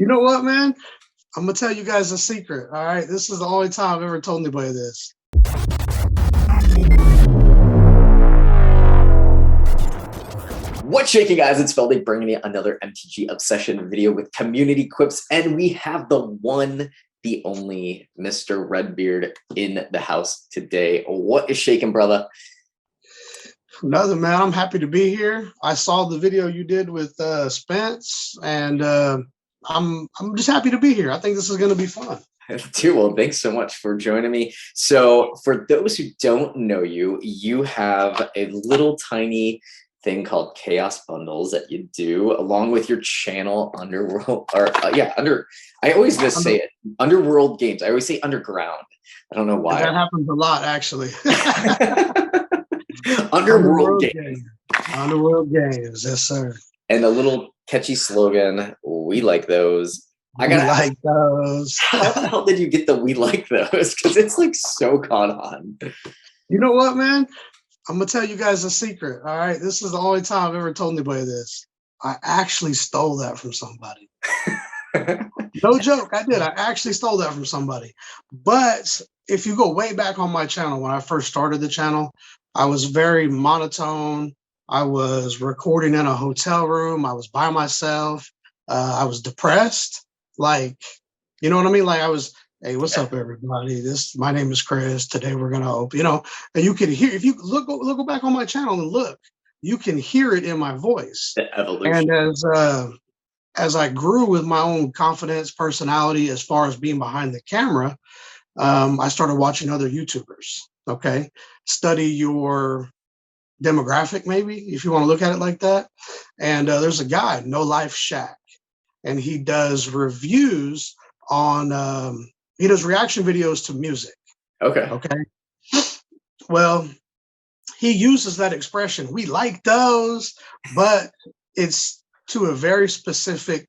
You know what, man? I'm gonna tell you guys a secret. All right, this is the only time I've ever told anybody this. What's shaking, guys? It's Feldy bringing you another MTG Obsession video with community quips, and we have the one, the only Mr. Redbeard in the house today. What is shaking, brother? Nothing, man. I'm happy to be here. I saw the video you did with Spence, and I'm just happy to be here. I think this is gonna be fun. Dude, well, thanks so much for joining me. So, for those who don't know you, you have a little tiny thing called Chaos Bundles that you do along with your channel Underworld, or I always just say it, Underworld Games. I always say Underground. I don't know why. That happens a lot, actually. Underworld Games. Underworld Games, yes, sir. And a little catchy slogan, we like those. I gotta like those. How the hell did you get the we like those? Because it's like so caught on. You know what, man? I'm gonna tell you guys a secret. All right, this is the only time I've ever told anybody this. I actually stole that from somebody. No joke, I did. I actually stole that from somebody. But if you go way back on my channel, when I first started the channel, I was very monotone. I was recording in a hotel room. I was by myself. I was depressed. Like, you know what I mean? Like I was, hey, what's up, everybody? My name is Chris. Today we're gonna open, and you can hear, if you go back on my channel and look, you can hear it in my voice. The evolution. And as I grew with my own confidence, personality, as far as being behind the camera, I started watching other YouTubers. Okay, study your demographic, maybe, if you want to look at it like that. And there's a guy, No Life Shack, and he does reviews on he does reaction videos to music. Okay. Well, he uses that expression, we like those, but it's to a very specific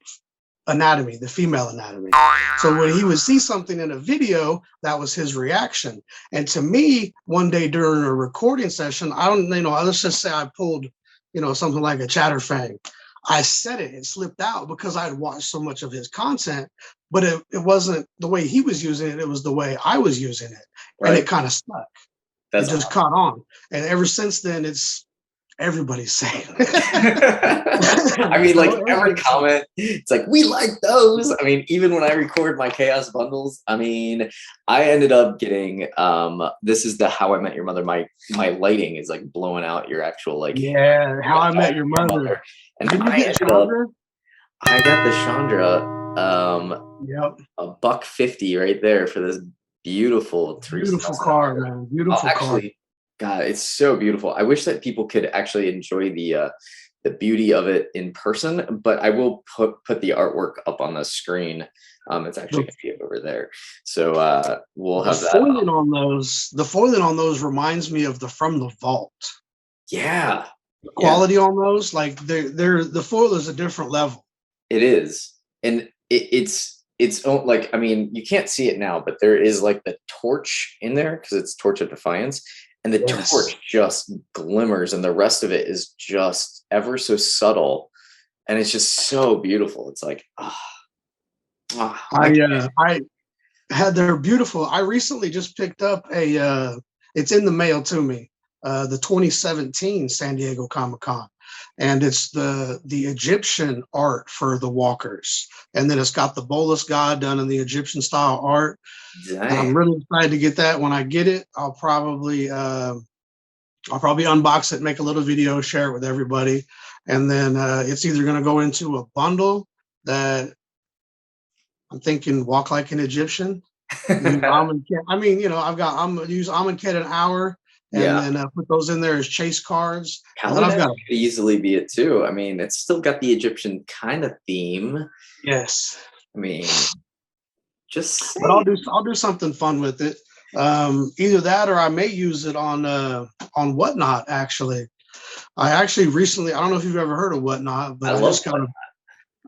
anatomy, the female anatomy. So when he would see something in a video, that was his reaction. And to me, one day during a recording session, let's just say I pulled, something like a Chatterfang. I said it slipped out because I'd watched so much of his content, but it wasn't the way he was using it. It was the way I was using it. Right. And it kind of stuck. It just caught on. And ever since then, it's everybody's saying it. I mean, like every comment, it's like, we like those. I mean, even when I record my Chaos Bundles, I mean, I ended up getting, this is the How I Met Your Mother. My lighting is like blowing out your actual, like. Yeah, How I Met Your Mother. And did you get Chandra? I got the Chandra, $150 right there for this beautiful car, man. Beautiful car. God, it's so beautiful. I wish that people could actually enjoy the beauty of it in person, but I will put the artwork up on the screen. It's actually going to be over there. So we'll have that. The foiling on those reminds me of the From the Vault. Yeah. The quality on those, like the foil is a different level. It is. And it's like, I mean, you can't see it now, but there is like the torch in there because it's Torch of Defiance. And the torch just glimmers, and the rest of it is just ever so subtle, and it's just so beautiful. It's like, they're beautiful. I recently just picked up it's in the mail to me, the 2017 San Diego Comic-Con, and it's the Egyptian art for the walkers, and then it's got the Bolus god done in the Egyptian style art. And I'm really excited to get that. When I get it, I'll probably unbox it, make a little video, share it with everybody, and then it's either going to go into a bundle that I'm thinking walk like an Egyptian. I'm gonna use Amonkhet an hour. And then put those in there as chase cards. Paladin could easily be it too. I mean, it's still got the Egyptian kind of theme. Yes. I mean, but I'll do something fun with it. Either that, or I may use it on Whatnot. Actually, I recently, I don't know if you've ever heard of Whatnot, but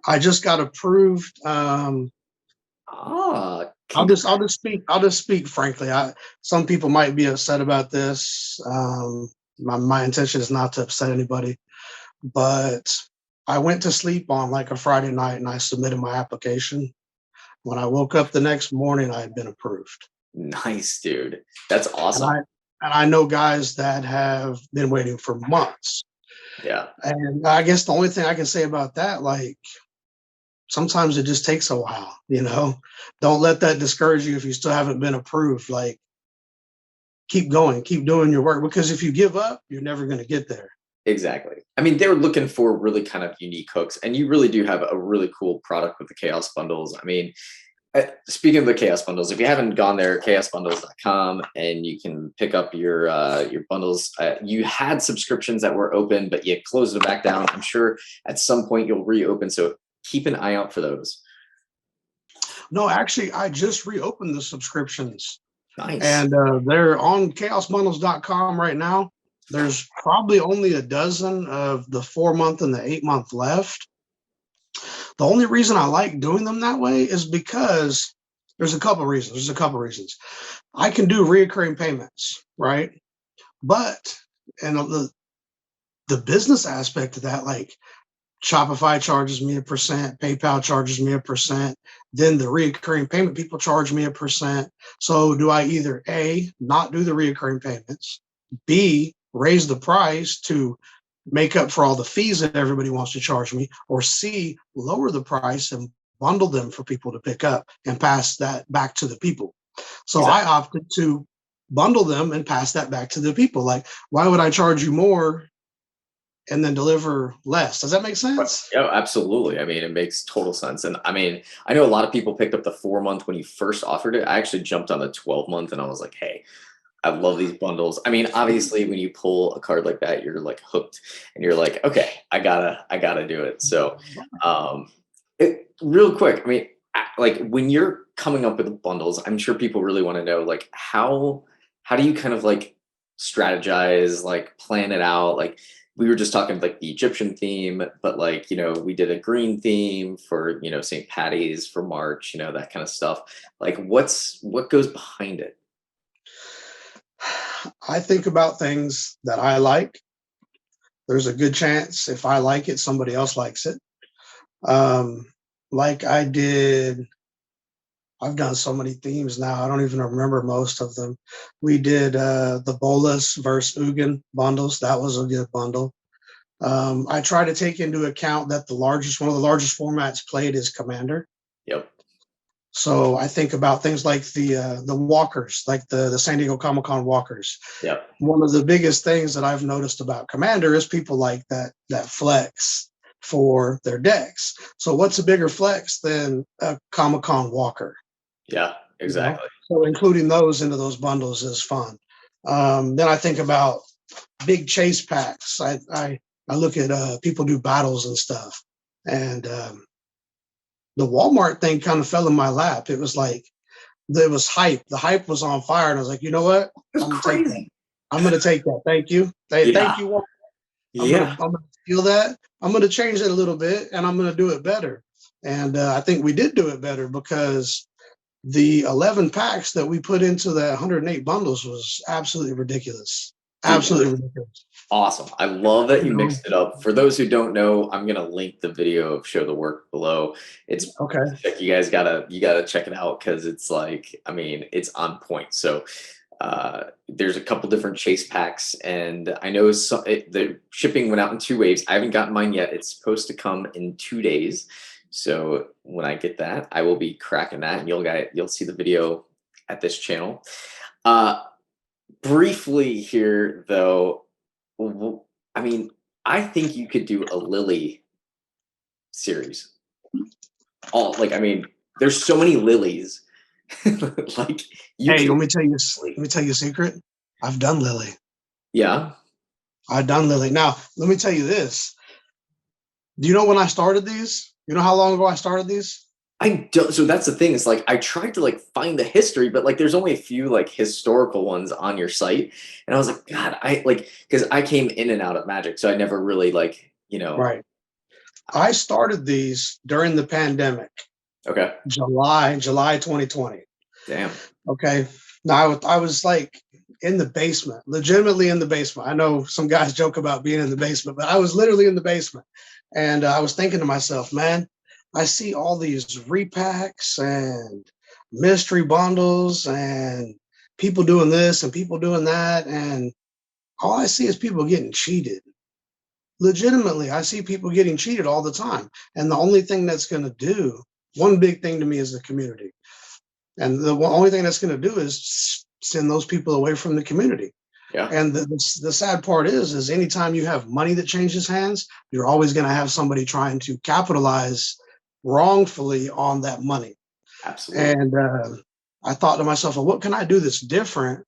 I just got approved. I'll just speak frankly. Some people might be upset about this. My intention is not to upset anybody, but I went to sleep on like a Friday night and I submitted my application. When I woke up the next morning, I had been approved. Nice, dude. That's And awesome. I know guys that have been waiting for months. Yeah, And I guess the only thing I can say about that, like sometimes it just takes a while, you know. Don't let that discourage you if you still haven't been approved. Like keep going, keep doing your work because if you give up, you're never going to get there. exactly. I mean, they were looking for really kind of unique hooks, and you really do have a really cool product with the Chaos Bundles. I mean, speaking of the Chaos Bundles, if you haven't gone there, chaosbundles.com, and you can pick up your bundles. You had subscriptions that were open, but you closed them back down. I'm sure at some point you'll reopen, so keep an eye out for those. No, actually, I just reopened the subscriptions Nice. and they're on chaosbundles.com right now. There's probably only a dozen of the 4 month and the 8 month left. The only reason I like doing them that way is because there's a couple reasons. There's a couple reasons. I can do reoccurring payments, right? But and the business aspect of that, like Shopify charges me 1%, PayPal charges me 1%, then the reoccurring payment people charge me 1%. So do I either A, not do the reoccurring payments, B, raise the price to make up for all the fees that everybody wants to charge me, or C, lower the price and bundle them for people to pick up and pass that back to the people. So I Exactly. opted to bundle them and pass that back to the people. Like, why would I charge you more and then deliver less? Does that make Right. sense? Yeah, absolutely. I mean, it makes total sense. And I mean, I know a lot of people picked up the 4 month when you first offered it. I actually jumped on the 12 month and I was like, hey, I love these bundles. I mean, obviously, when you pull a card like that, you're like hooked, and you're like, okay, I gotta do it. So, um, real quick, I mean, like when you're coming up with bundles, I'm sure people really want to know, like, how do you kind of like strategize, like plan it out? Like we were just talking like the Egyptian theme, but like we did a green theme for St. Patty's for March, that kind of stuff. Like, what goes behind it? I think about things that I like. There's a good chance if I like it, somebody else likes it. Um, like I did, I've done so many themes now, I don't even remember most of them. We did the Bolus versus Ugin bundles. That was a good bundle. I try to take into account that one of the largest formats played is Commander. Yep. So I think about things like the walkers, like the San Diego Comic Con walkers. Yep. One of the biggest things that I've noticed about Commander is people like that flex for their decks. So what's a bigger flex than a Comic Con walker? Yeah, You know, exactly. so including those into those bundles is fun. Then I think about big chase packs. I look at people do battles and stuff, and the Walmart thing kind of fell in my lap. It was like there was hype. The hype was on fire, and I was like, you know what? It's I'm gonna take that. crazy. I'm gonna take that. Thank you. Thank Yeah. you. Yeah. I'm gonna feel that. I'm gonna change it a little bit, and I'm gonna do it better. And I think we did do it better because the 11 packs that we put into the 108 bundles was absolutely ridiculous. Dude, that was Absolutely ridiculous. awesome. I love that You you know. mixed it up. For those who don't know, I'm gonna link the video of Show the Work below. It's Okay. sick. You gotta check it out because it's like, I mean, it's on point. So there's a couple different chase packs, and I know the shipping went out in 2 waves. I haven't gotten mine yet. It's supposed to come in 2 days. So when I get that, I will be cracking that, and you'll see the video at this channel. Uh, Briefly here, though, I mean, I think you could do a Lily series. All like, I mean, there's so many lilies. Like you Hey, could, let me tell you a secret. I've done Lily. yeah. I've done Lily. Now, let me tell you this. Do you know when I started these? You know how long ago I started these? I don't. So that's the thing. Is like I tried to like find the history, but like there's only a few like historical ones on your site, and I was like, God, I like because I came in and out of Magic, so I never really like. Right. I started these during the pandemic, Okay, July 2020. damn. Okay. Now I was like in the basement, legitimately in the basement. I know some guys joke about being in the basement, but I was literally in the basement. And I was thinking to myself, man, I see all these repacks and mystery bundles and people doing this and people doing that. And all I see is people getting cheated. Legitimately, I see people getting cheated all the time. And the only thing that's going to do, one big thing to me is the community. And the only thing that's going to do is send those people away from the community. Yeah. And the sad part is anytime you have money that changes hands, you're always going to have somebody trying to capitalize wrongfully on that money. Absolutely. And I thought to myself, well, what can I do that's different?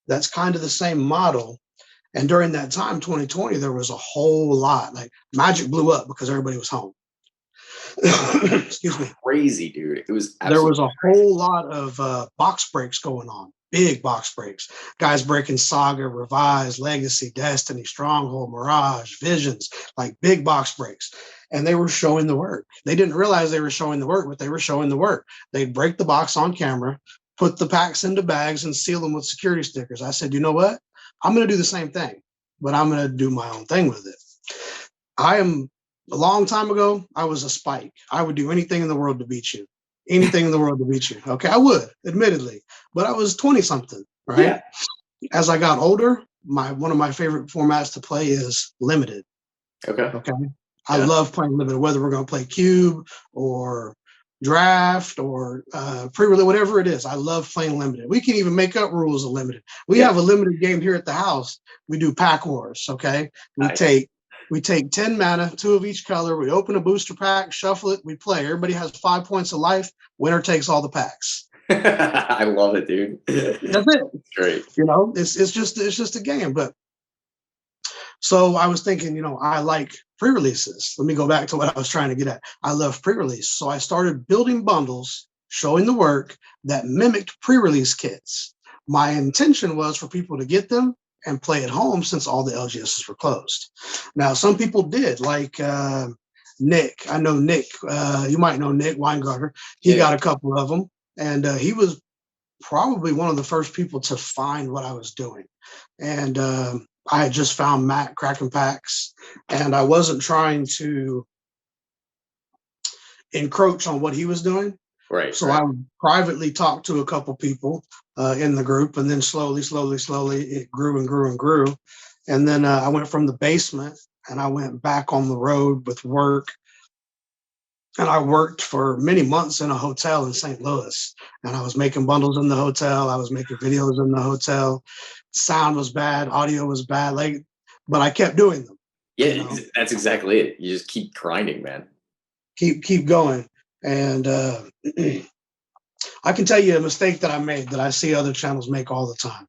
That's kind of the same model. And during that time, 2020, there was a whole lot. Like Magic blew up because everybody was home. Excuse me. Crazy, dude. It was There was absolutely a whole lot of box breaks going on, big box breaks. Guys breaking Saga, Revise, Legacy, Destiny, Stronghold, Mirage, Visions, like big box breaks. And they were showing the work. They didn't realize they were showing the work, but they were showing the work. They'd break the box on camera, put the packs into bags, and seal them with security stickers. I said, you know what? I'm going to do the same thing, but I'm going to do my own thing with it. A long time ago, I was a Spike. I would do anything in the world to beat you. Anything in the world to beat you. Okay, I would, admittedly. But I was 20 something, right? Yeah. As I got older, one of my favorite formats to play is limited. Okay. Okay. I Yeah. love playing limited, whether we're going to play cube or draft or pre-release, whatever it is. I love playing limited. We can even make up rules of limited. We have a limited game here at the house. We do pack wars. Okay. We take 10 mana, 2 of each color. We open a booster pack, shuffle it, we play. Everybody has 5 points of life. Winner takes all the packs. I love it, dude. That's it. Great. You know, it's just a game. But so I was thinking, you know, I like pre-releases. Let me go back to what I was trying to get at. I love pre-release. So I started building bundles showing the work that mimicked pre-release kits. My intention was for people to get them and play at home since all the LGSs were closed. Now, some people did, like Nick. I know Nick. You might know Nick Weingarter. He got a couple of them, and he was probably one of the first people to find what I was doing. And I had just found Matt cracking packs, and I wasn't trying to encroach on what he was doing. Right. So I would privately talk to a couple people in the group, and then slowly, it grew and grew and grew. And then I went from the basement and I went back on the road with work. And I worked for many months in a hotel in St. Louis, and I was making bundles in the hotel. I was making videos in the hotel. Sound was bad, audio was bad, like, but I kept doing them. Yeah, you know? that's exactly it. You just keep grinding, man. Keep going. And I can tell you a mistake that I made that I see other channels make all the time.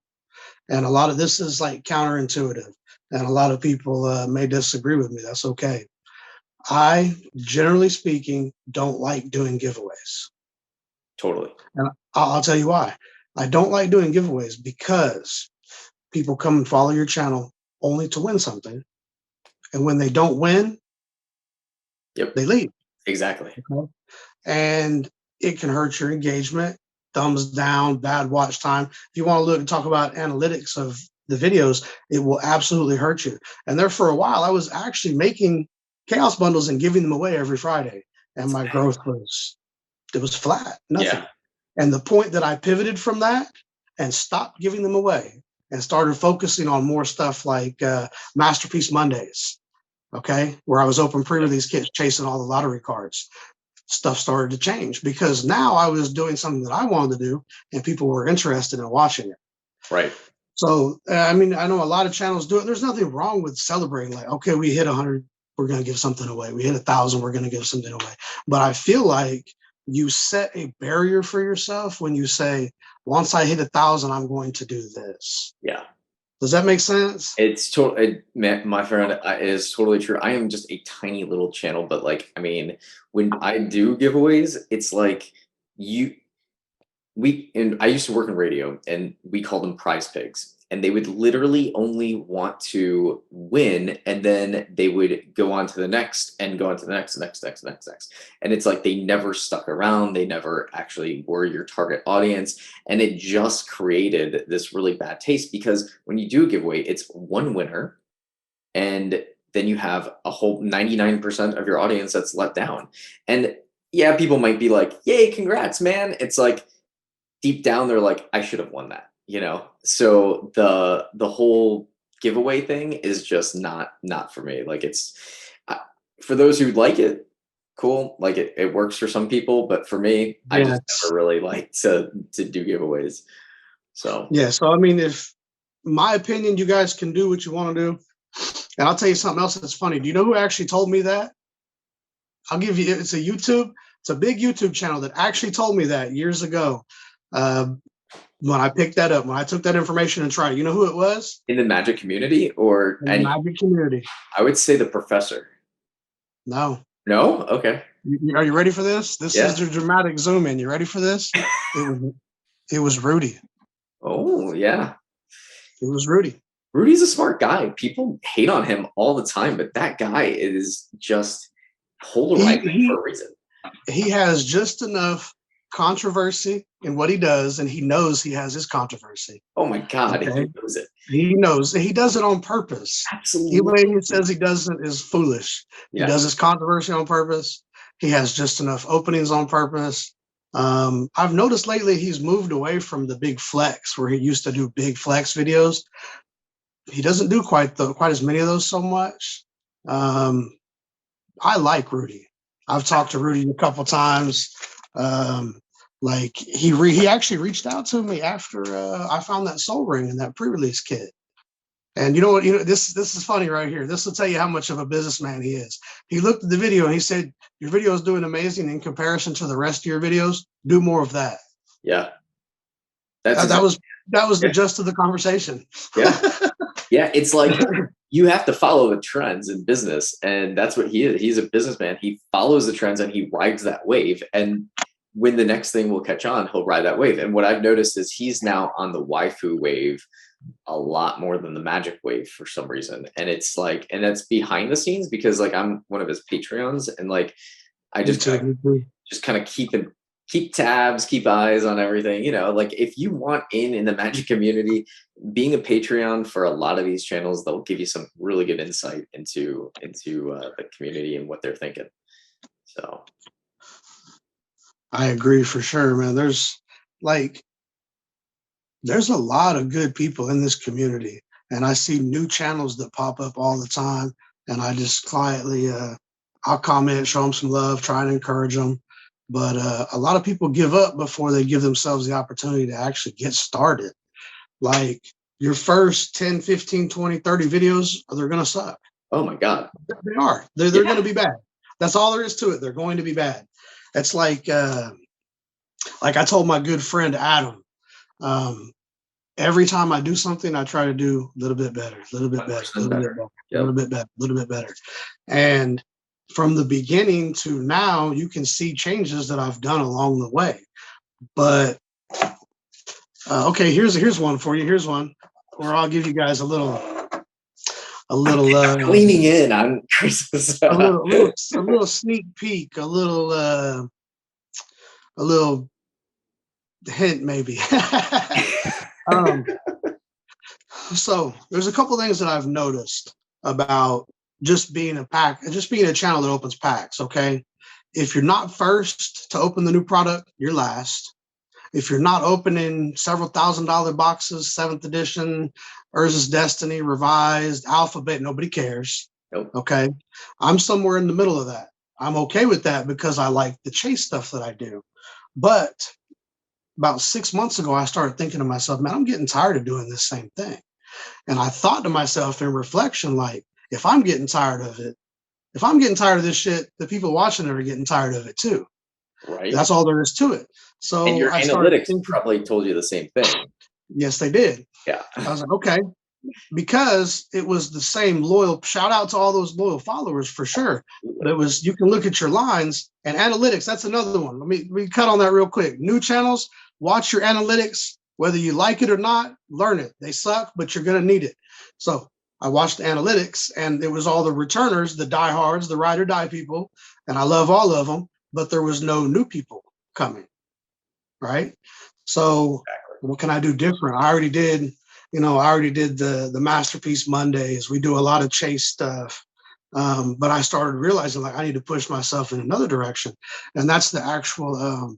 And a lot of this is like counterintuitive. And a lot of people may disagree with me. That's okay. I, generally speaking, don't like doing giveaways. Totally. And I'll tell you why. I don't like doing giveaways because people come and follow your channel only to win something. And when they don't win, they leave. Exactly. Okay? And it can hurt your engagement, thumbs down, bad watch time. If you want to look and talk about analytics of the videos, it will absolutely hurt you. And there for a while, I was actually making chaos bundles and giving them away every Friday. And my growth was flat, nothing. Yeah. And the point that I pivoted from that and stopped giving them away and started focusing on more stuff like Masterpiece Mondays, okay, where I was open pre-release kits chasing all the lottery cards. Stuff started to change because now I was doing something that I wanted to do and people were interested in watching it. Right. So, I mean, I know a lot of channels do it. There's nothing wrong with celebrating, like, okay, we hit 100, we're going to give something away. We hit 1,000, we're going to give something away. But I feel like you set a barrier for yourself when you say, once I hit 1,000, I'm going to do this. Yeah. Does that make sense? It's totally, my friend, it is totally true. I am just a tiny little channel, but like, I mean, when I do giveaways, it's like and I used to work in radio and we called them prize pigs. And they would literally only want to win, and then they would go on to the next and go on to the next. And it's like they never stuck around. They never actually were your target audience. And it just created this really bad taste because when you do a giveaway, it's one winner. And then you have a whole 99% of your audience that's let down. And yeah, people might be like, yay, congrats, man. It's like deep down, they're like, I should have won that, you know? So the whole giveaway thing is just not for me. Like uh, for those who like it, cool. Like it works for some people, but for me, I just Yes. never really like to do giveaways. So Yeah. So I mean, if my opinion, you guys can do what you want to do. And I'll tell you something else that's funny. Do you know who actually told me that? I'll give you, it's a big YouTube channel that actually told me that years ago. Uh, when I picked that up, when I took that information and tried it, you know who it was? in the magic community or In the any, magic community. I would say the professor. No. No? Okay. Are you ready for this? This is Yeah. the dramatic zoom in. You ready for this? It was Rudy. Oh, yeah. It was Rudy. Rudy's a smart guy. People hate on him all the time, but that guy is just He polarizing for he a reason. he has just enough controversy in what he does, and he knows he has his controversy. Oh my God, he Okay, knows it. he knows he does it on purpose. Even when he Absolutely. says he doesn't is foolish. He Yeah. does his controversy on purpose. He has just enough openings on purpose. I've noticed lately he's moved away from the big flex where he used to do big flex videos. He doesn't do quite as many of those so much. Um, I like Rudy. I've talked to Rudy a couple times. Like he actually reached out to me after I found that Soul Ring in that pre-release kit. And you know what? You know this is funny right here. This will tell you how much of a businessman he is. He looked at the video and he said, "Your video is doing amazing in comparison to the rest of your videos. Do more of that." Yeah. That's Uh, that exactly. was that was the Yeah. gist of the conversation. Yeah. Yeah. It's like you have to follow the trends in business. And that's what he is. He's a businessman. He follows the trends and he rides that wave. And when the next thing will catch on, he'll ride that wave. And what I've noticed is he's now on the waifu wave a lot more than the magic wave for some reason. And it's like, and that's behind the scenes because like I'm one of his Patreons and like I Me just too. Me too. just kind of keep tabs, keep eyes on everything. You know, like if you want in the magic community, being a Patreon for a lot of these channels, they'll give you some really good insight into the community and what they're thinking. So I agree for sure, man. Like there's a lot of good people in this community, and I see new channels that pop up all the time, and I just quietly I'll comment, show them some love, try and encourage them. But a lot of people give up before they give themselves the opportunity to actually get started. Like your first 10, 15, 20, 30 videos, they're going to suck. oh my God. They are. They're going Yeah. to be bad. That's all there is to it. They're going to be bad. It's like I told my good friend Adam, um, every time I do something, I try to do a little bit better, a little bit better, a 100% little bit better. better, a Yep. little bit better, a little bit better. And from the beginning to now, you can see changes that I've done along the way. But okay, here's one for you. Here's one where I'll give you guys a little Leaning in on Christmas. a little sneak peek, a little hint maybe. um, so there's a couple things that I've noticed about just being a channel that opens packs. Okay, if you're not first to open the new product, you're last. If you're not opening several $1,000 boxes, 7th edition, Urza's Destiny, Revised, Alphabet, nobody cares. Nope. Okay, I'm somewhere in the middle of that. I'm okay with that because I like the chase stuff that I do. But about 6 months ago, I started thinking to myself, man, I'm getting tired of doing this same thing. And I thought to myself in reflection, like, if I'm getting tired of it, if I'm getting tired of this shit, the people watching it are getting tired of it too. Right. That's all there is to it. And So your I started analytics thinking, probably told you the same thing. yes, they did. Yeah. I was like, okay, because it was the same loyal shout out to all those loyal followers for sure. But it was, you can look at your lines and analytics. That's another one. Let me cut on that real quick. New channels, watch your analytics, whether you like it or not, learn it. They suck, but you're going to need it. So I watched the analytics and it was all the returners, the diehards, the ride or die people. And I love all of them, but there was no new people coming. Right. So what can I do different? I already did the Masterpiece Mondays. We do a lot of chase stuff. But I started realizing like I need to push myself in another direction, and that's the actual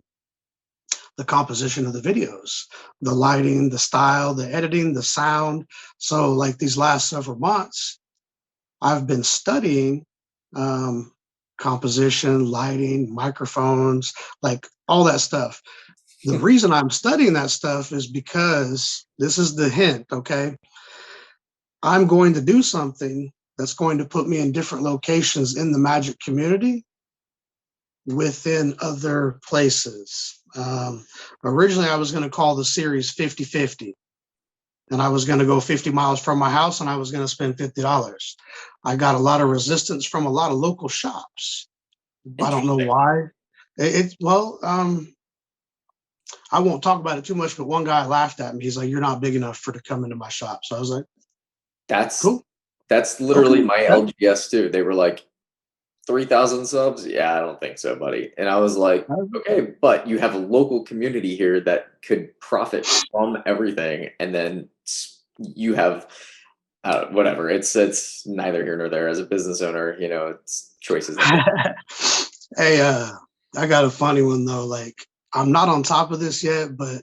the composition of the videos, the lighting, the style, the editing, the sound. So like these last several months, I've been studying um, composition, lighting, microphones, like all that stuff. The reason I'm studying that stuff is because this is the hint, okay? I'm going to do something that's going to put me in different locations in the magic community within other places. Originally, I was going to call the series 50/50, and I was going to go 50 miles from my house and I was going to spend $50. I got a lot of resistance from a lot of local shops. I don't know Interesting. why. Well, I won't talk about it too much, but one guy laughed at me. He's like, "You're not big enough for to come into my shop." So I was like, That's "Cool, that's okay, literally my yeah, LGS too. They were like 3,000 subs. Yeah, I don't think so, buddy. And I was like, okay, but you have a local community here that could profit from everything, and then you have whatever. It's neither here nor there. As a business owner, it's choices that get. Hey, I got a funny one though. Like, I'm not on top of this yet, but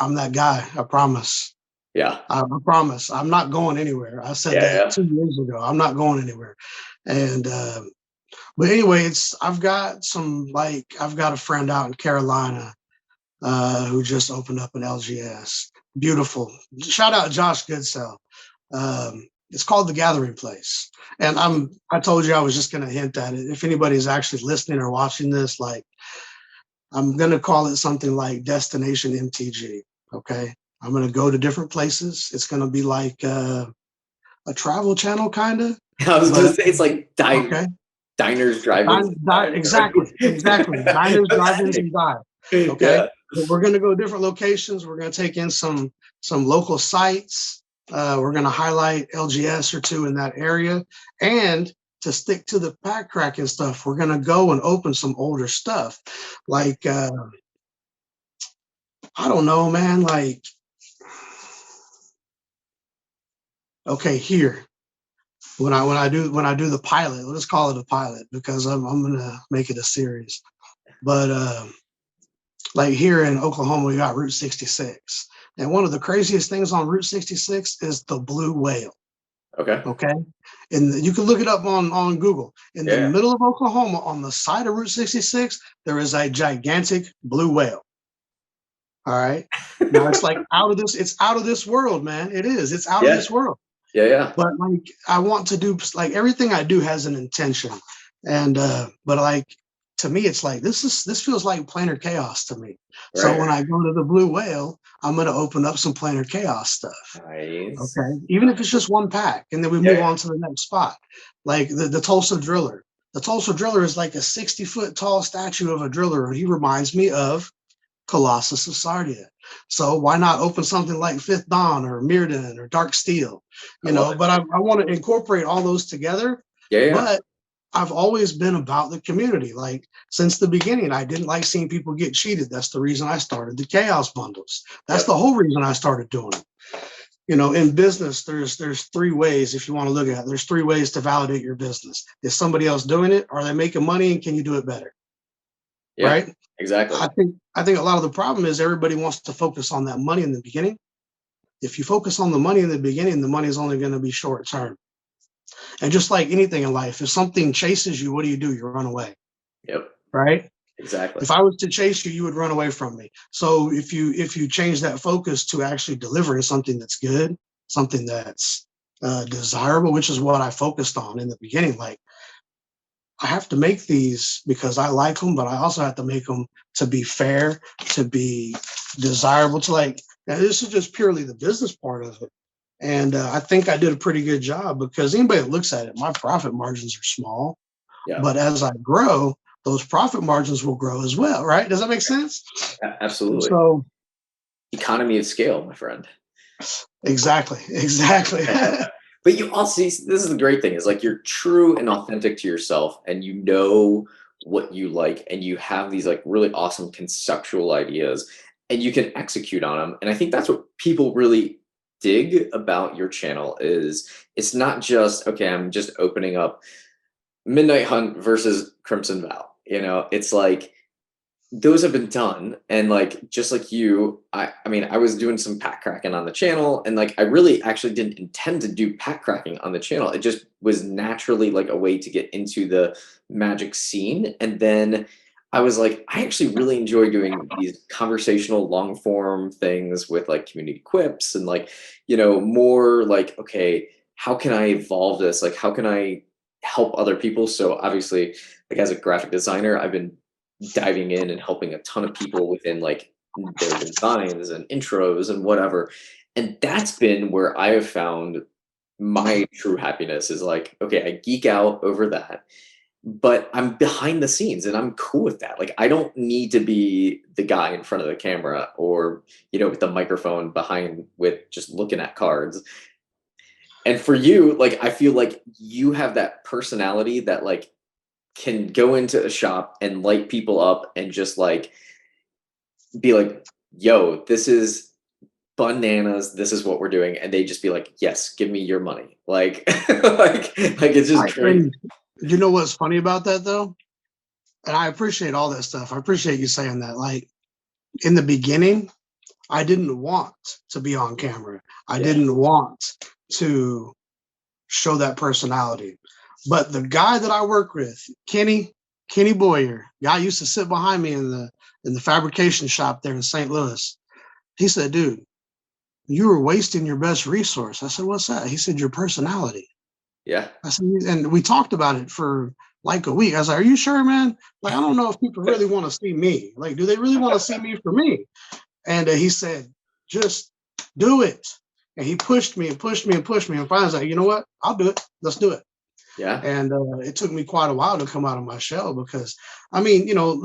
I'm that guy. I promise. Yeah, I promise. I'm not going anywhere. I said yeah, that yeah. 2 years ago. I'm not going anywhere. And but anyway, it's I've got a friend out in Carolina who just opened up an LGS. Beautiful. Shout out Josh Goodsell. It's called The Gathering Place. And I told you I was just gonna hint at it. If anybody's actually listening or watching this, like I'm gonna call it something like Destination MTG. Okay. I'm gonna go to different places. It's gonna be like a travel channel kind of, I was gonna but say it's like okay. diners, drive-ins, and dives, Exactly, exactly. right? Diners, drive-ins, and dive. Okay, Yeah. but we're gonna go different locations. We're gonna take in some local sites. We're gonna highlight LGS or two in that area, and to stick to the pack cracking stuff, we're gonna go and open some older stuff, like I don't know, man. Like okay, here when I do the pilot, let's call it a pilot because I'm gonna make it a series, but. Like here in Oklahoma, we got Route 66. And one of the craziest things on Route 66 is the blue whale. Okay. Okay. And you can look it up on Google. In the Yeah. middle of Oklahoma, on the side of Route 66, there is a gigantic blue whale. All right. Now it's like it's out of this world, man. It is. It's out of Yeah. this world. Yeah. Yeah. But like I want to do like everything I do has an intention. And but like to me, it's like this feels like planar chaos to me. So Right. when I go to the blue whale, I'm gonna open up some planar chaos stuff. Nice. Okay. Even if it's just one pack, and then we move Yeah. on to the next spot. Like the Tulsa driller. The Tulsa driller is like a 60-foot tall statue of a driller. He reminds me of Colossus of Sardia. So why not open something like Fifth Dawn or Mirrodin or Dark Steel? I love it. But I want to incorporate all those together. Yeah. Yeah. But I've always been about the community. Like since the beginning, I didn't like seeing people get cheated. That's the reason I started the chaos bundles. That's Yep. the whole reason I started doing it. In business, there's three ways if you want to look at it. There's three ways to validate your business. Is somebody else doing it? Are they making money? And can you do it better? Yeah. Right? Exactly. I think a lot of the problem is everybody wants to focus on that money in the beginning. If you focus on the money in the beginning, the money is only going to be short term. And just like anything in life, if something chases you, what do? You run away, Yep. right? Exactly. If I was to chase you, you would run away from me. So if you change that focus to actually delivering something that's good, something that's desirable, which is what I focused on in the beginning, like I have to make these because I like them, but I also have to make them to be fair, to be desirable, to like. Now, this is just purely the business part of it. And I think I did a pretty good job because anybody that looks at it, my profit margins are small. Yeah. But as I grow, those profit margins will grow as well, right? Does that make sense? Absolutely. So Economy of scale, my friend. exactly. But you also, this is the great thing, is like you're true and authentic to yourself, and you know what you like, and you have these like really awesome conceptual ideas, and you can execute on them. And I think that's what people really dig about your channel is it's not just, okay, I'm just opening up Midnight Hunt versus Crimson Vow. You know, it's like those have been done, and like just like you, I mean, I was doing some pack cracking on the channel, and like I really actually didn't intend to do pack cracking on the channel. It just was naturally like a way to get into the Magic scene, and then I was like, I actually really enjoy doing these conversational long form things with like community quips and like, you know, more like, okay, how can I evolve this? Like, how can I help other people? So obviously, like as a graphic designer, I've been diving in and helping a ton of people within like their designs and intros and whatever. And that's been where I have found my true happiness is like, okay, I geek out over that, but I'm behind the scenes and I'm cool with that. Like I don't need to be the guy in front of the camera or, you know, with the microphone behind with just looking at cards. And for you, like I feel like you have that personality that like can go into a shop and light people up and just like be like, yo, this is bananas, this is what we're doing, and they just be like, yes, give me your money. Like like it's just crazy. And you know what's funny about that though? And I appreciate all that stuff. I appreciate you saying that. Like in the beginning, I didn't want to be on camera. I Yeah. didn't want to show that personality. But the guy that I work with, Kenny Boyer, guy used to sit behind me in the fabrication shop there in St. Louis. He said, dude, you were wasting your best resource. I said, what's that? He said, your personality. Yeah. I said, and we talked about it for like a week. I was like, are you sure, man? Like, I don't know if people really want to see me. Like, do they really want to see me for me? And he said, just do it. And he pushed me and pushed me and pushed me. And finally, I was like, you know what? I'll do it. Let's do it. Yeah. And it took me quite a while to come out of my shell because, I mean, you know,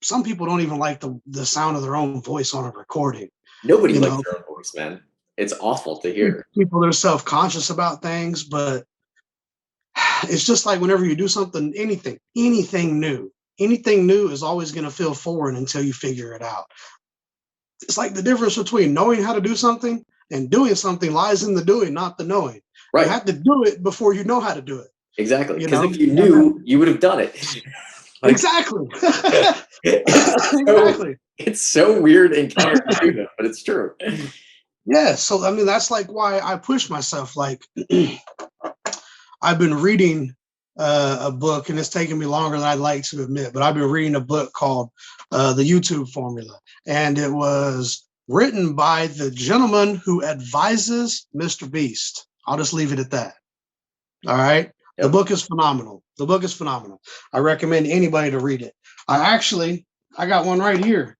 some people don't even like the sound of their own voice on a recording. Nobody You likes know, their own voice, man. It's awful to hear. people are self-conscious about things, but it's just like whenever you do something, anything new is always going to feel foreign until you figure it out. It's like the difference between knowing how to do something and doing something lies in the doing, not the knowing. You Right. have to do it before you know how to do it. Exactly. You Because know, if you and knew, you would have done it. Like exactly, so exactly. it's so weird and counterintuitive, but it's true. Yeah. So I mean, that's like why I push myself. Like I've been reading a book, and it's taken me longer than I'd like to admit, but I've been reading a book called The YouTube Formula, and it was written by the gentleman who advises Mr. Beast. I'll just leave it at that. All right. The Yep. book is phenomenal. The book is phenomenal. I recommend anybody to read it. I got one right here.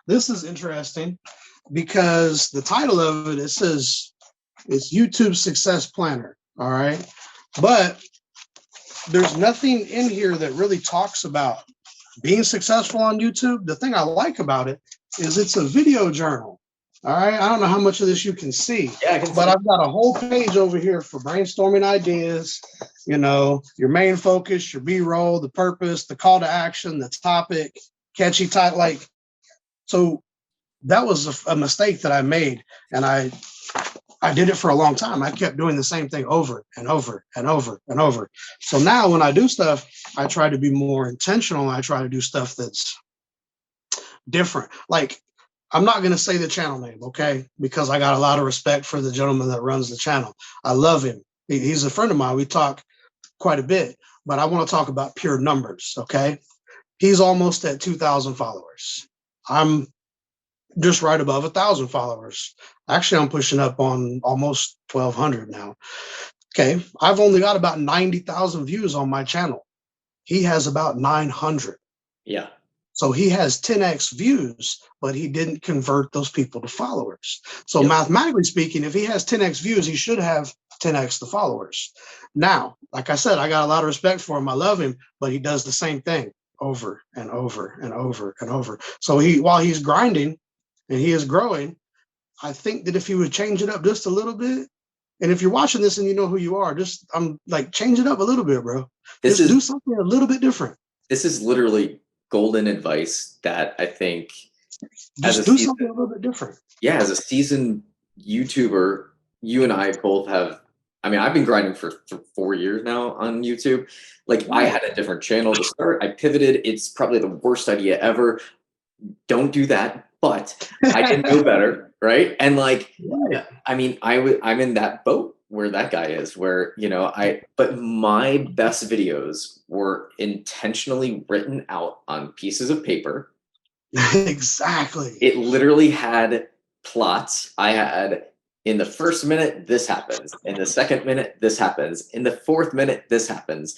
This is interesting because the title of it says it's YouTube Success Planner. All right. But there's nothing in here that really talks about being successful on YouTube. The thing I like about it is it's a video journal. All right. I don't know how much of this you can see, Yeah, I can but see. I've got a whole page over here for brainstorming ideas, you know, your main focus, your B-roll, the purpose, the call to action, the topic, catchy title. Like, so that was a mistake that I made. And I did it for a long time. I kept doing the same thing over and over and over and over. So now when I do stuff, I try to be more intentional. I try to do stuff that's different. Like I'm not going to say the channel name, okay? Because I got a lot of respect for the gentleman that runs the channel. I love him. He's a friend of mine. We talk quite a bit, but I want to talk about pure numbers, okay? He's almost at 2,000 followers. I'm just right above 1,000 followers. Actually, I'm pushing up on almost 1,200 now. Okay, I've only got about 90,000 views on my channel. He has about 900. Yeah. So he has 10x views, but he didn't convert those people to followers. So Yep. mathematically speaking, if he has 10x views, he should have 10x the followers. Now, like I said, I got a lot of respect for him. I love him, but he does the same thing over and over and over and over. So while he's grinding and he is growing, I think that if he would change it up just a little bit, and if you're watching this and you know who you are, just I'm like change it up a little bit, bro. This Just do is something a little bit different. this is literally golden advice that I think as a Just do something season, a little bit different. yeah, as a seasoned YouTuber, you and I both have I mean, I've been grinding for 4 years now on YouTube. Like, I had a different channel to start. I pivoted. It's probably the worst idea ever. Don't do that. But I didn't know better, right? And like, Right. I mean, I'm in that boat where that guy is, where, but my best videos were intentionally written out on pieces of paper. Exactly. It literally had plots. I had, in the first minute, this happens. In the second minute, this happens. In the fourth minute, this happens.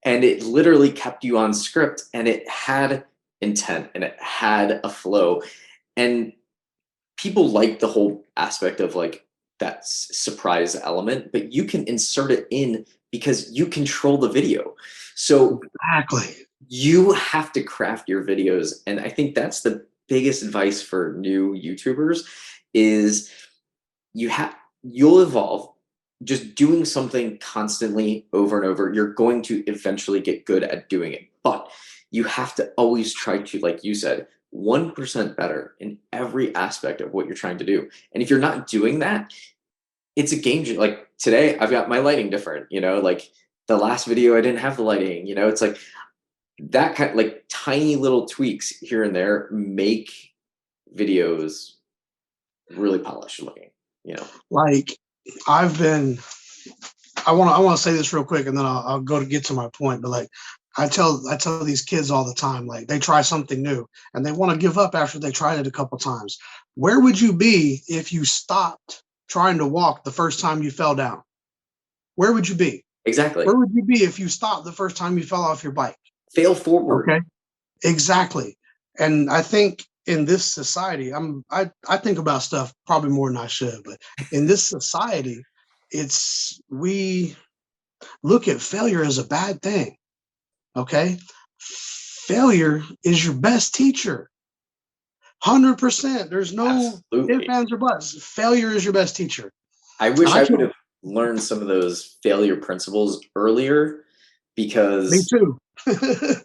And it literally kept you on script, and it had intent, and it had a flow. And people like the whole aspect of like that surprise element, but you can insert it in because you control the video. So Exactly. you have to craft your videos. And I think that's the biggest advice for new YouTubers is you'll evolve just doing something constantly over and over. You're going to eventually get good at doing it, but you have to always try to, like you said, 1% better in every aspect of what you're trying to do. And if you're not doing that, it's a game changer. Like today, I've got my lighting different, like the last video, I didn't have the lighting, it's like that kind of like tiny little tweaks here and there make videos really polished looking. Like I've been, I want to say this real quick, and then I'll go to get to my point. But like, I tell these kids all the time, like they try something new and they want to give up after they tried it a couple times. Where would you be if you stopped trying to walk the first time you fell down? Where would you be? Exactly. Where would you be if you stopped the first time you fell off your bike? Fail forward. Okay. Exactly. And I think in this society, I think about stuff probably more than I should, but in this society, we look at failure as a bad thing. Okay. Failure is your best teacher. 100%. There's no Absolutely. ifs, ands, or buts. Failure is your best teacher. I wish I would have learned some of those failure principles earlier because Me too.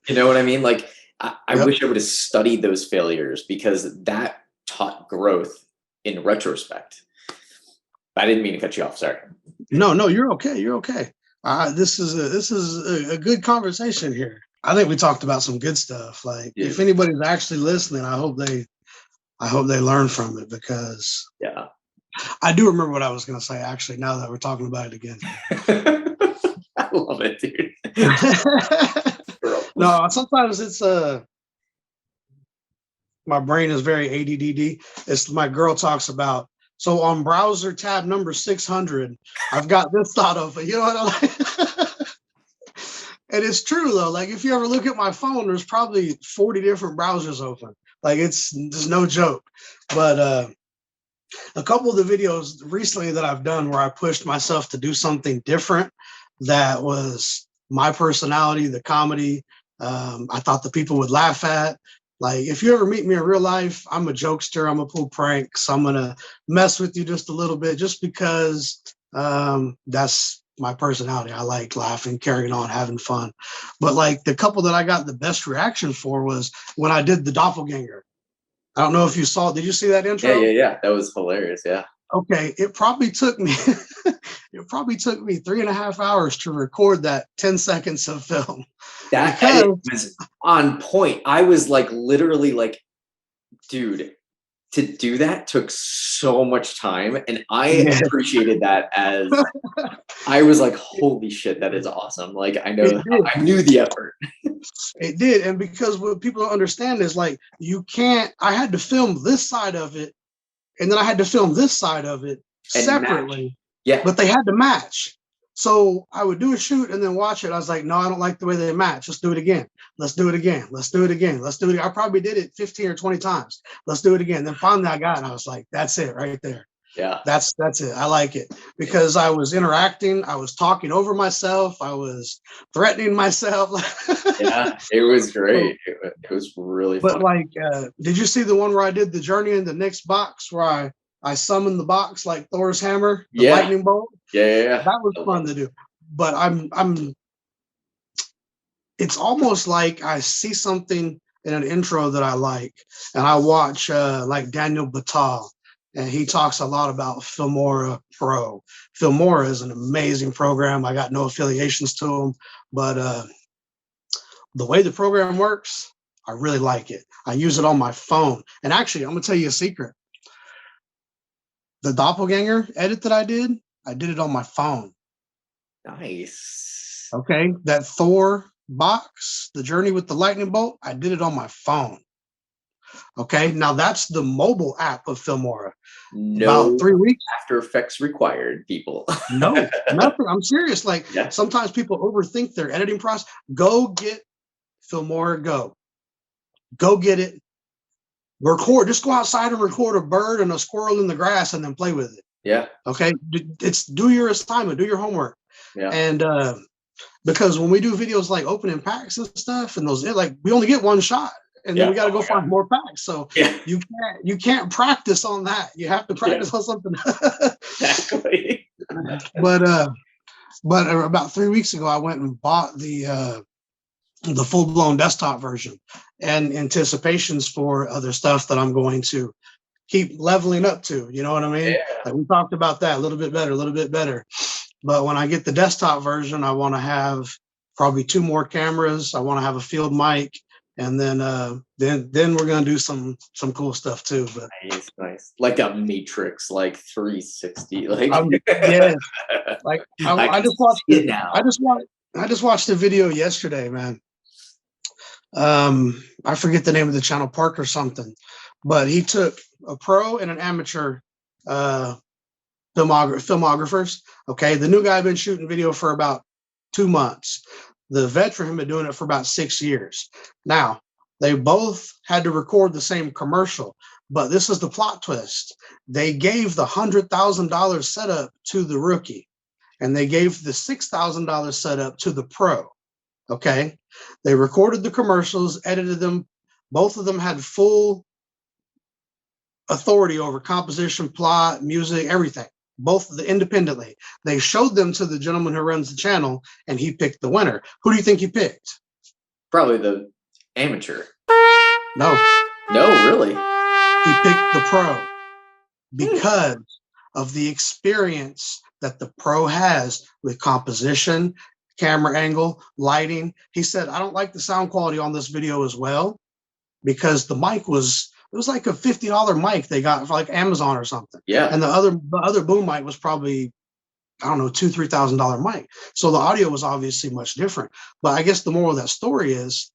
you know what I mean? Like I Yep. wish I would have studied those failures because that taught growth in retrospect. I didn't mean to cut you off. Sorry. No, you're okay. You're okay. This is a good conversation here. I think we talked about some good stuff. Like if anybody's actually listening, I hope they learn from it because I do remember what I was going to say. Actually, now that we're talking about it again, I love it, dude. No, sometimes it's my brain is very ADD. It's my girl talks about. So on browser tab number 600, I've got this thought of it. You know what I like? And it's true though. Like if you ever look at my phone, there's probably 40 different browsers open. Like it's no joke. But a couple of the videos recently that I've done where I pushed myself to do something different that was my personality, the comedy, I thought the people would laugh at. Like if you ever meet me in real life, I'm a jokester. I'm a pull pranks. I'm gonna mess with you just a little bit, just because that's my personality. I like laughing, carrying on, having fun. But like the couple that I got the best reaction for was when I did the doppelganger. I don't know if you saw. Did you see that intro? Yeah. That was hilarious. Yeah. Okay, it probably took me 3.5 hours to record that 10 seconds of film. That edit was on point. I was like literally like, dude, to do that took so much time. And I appreciated that as I was like, holy shit, that is awesome. Like I knew the effort. It did. And because what people don't understand is like I had to film this side of it, and then I had to film this side of it separately. Yeah. But they had to match. So I would do a shoot and then watch it. I was like, no, I don't like the way they match. Let's do it again. Let's do it again. Let's do it again. Let's do it. I probably did it 15 or 20 times. Let's do it again. Then finally I got it. And I was like, that's it right there. Yeah. That's it. I like it because I was interacting. I was talking over myself. I was threatening myself. Yeah, it was great. It was really fun. But like, did you see the one where I did the journey in the Nyx box where I summoned the box like Thor's hammer, the lightning bolt? Yeah. That was fun to do. But it's almost like I see something in an intro that I like, and I watch like Daniel Batal and he talks a lot about Filmora Pro. Filmora is an amazing program. I got no affiliations to them, but the way the program works, I really like it. I use it on my phone. And actually, I'm gonna tell you a secret. The doppelganger edit that I did it on my phone. Nice. Okay. That Thor box, the journey with the lightning bolt, I did it on my phone. Okay. Now that's the mobile app of Filmora. No About 3 weeks. After Effects required, people. No, nothing. I'm serious. Like Yeah. sometimes people overthink their editing process. Go get Filmora Go. Go get it. Record. Just go outside and record a bird and a squirrel in the grass and then play with it. Yeah. Okay. It's do your assignment, do your homework. Yeah. And because when we do videos like opening packs and stuff, and those like we only get one shot, and then we got to go find more packs. So you can't practice on that. You have to practice on something. Exactly. But about 3 weeks ago, I went and bought the full-blown desktop version, and anticipations for other stuff that I'm going to keep leveling up to. You know what I mean? Yeah. Like we talked about that, a little bit better. But when I get the desktop version, I want to have probably 2 more cameras. I want to have a field mic, and then we're gonna do some cool stuff too. But nice. Like a Matrix, like 360. Like yeah, like I just watched it now. I just watched a video yesterday, man. I forget the name of the channel, Park or something, but he took a pro and an amateur filmographers. Okay, the new guy had been shooting video for about 2 months. The veteran had been doing it for about 6 years. Now they both had to record the same commercial, but this is the plot twist. They gave the $100,000 setup to the rookie, and they gave the $6,000 setup to the pro. Okay, they recorded the commercials, edited them. Both of them had full authority over composition, plot, music, everything. Both independently. They showed them to the gentleman who runs the channel, and he picked the winner. Who do you think he picked? Probably the amateur. No, really. He picked the pro because of the experience that the pro has with composition, camera angle, lighting. He said, I don't like the sound quality on this video as well, because the mic was like a $50 mic they got for like Amazon or something. Yeah. And the other boom mic was probably, I don't know, $2,000-$3,000 mic. So the audio was obviously much different. But I guess the moral of that story is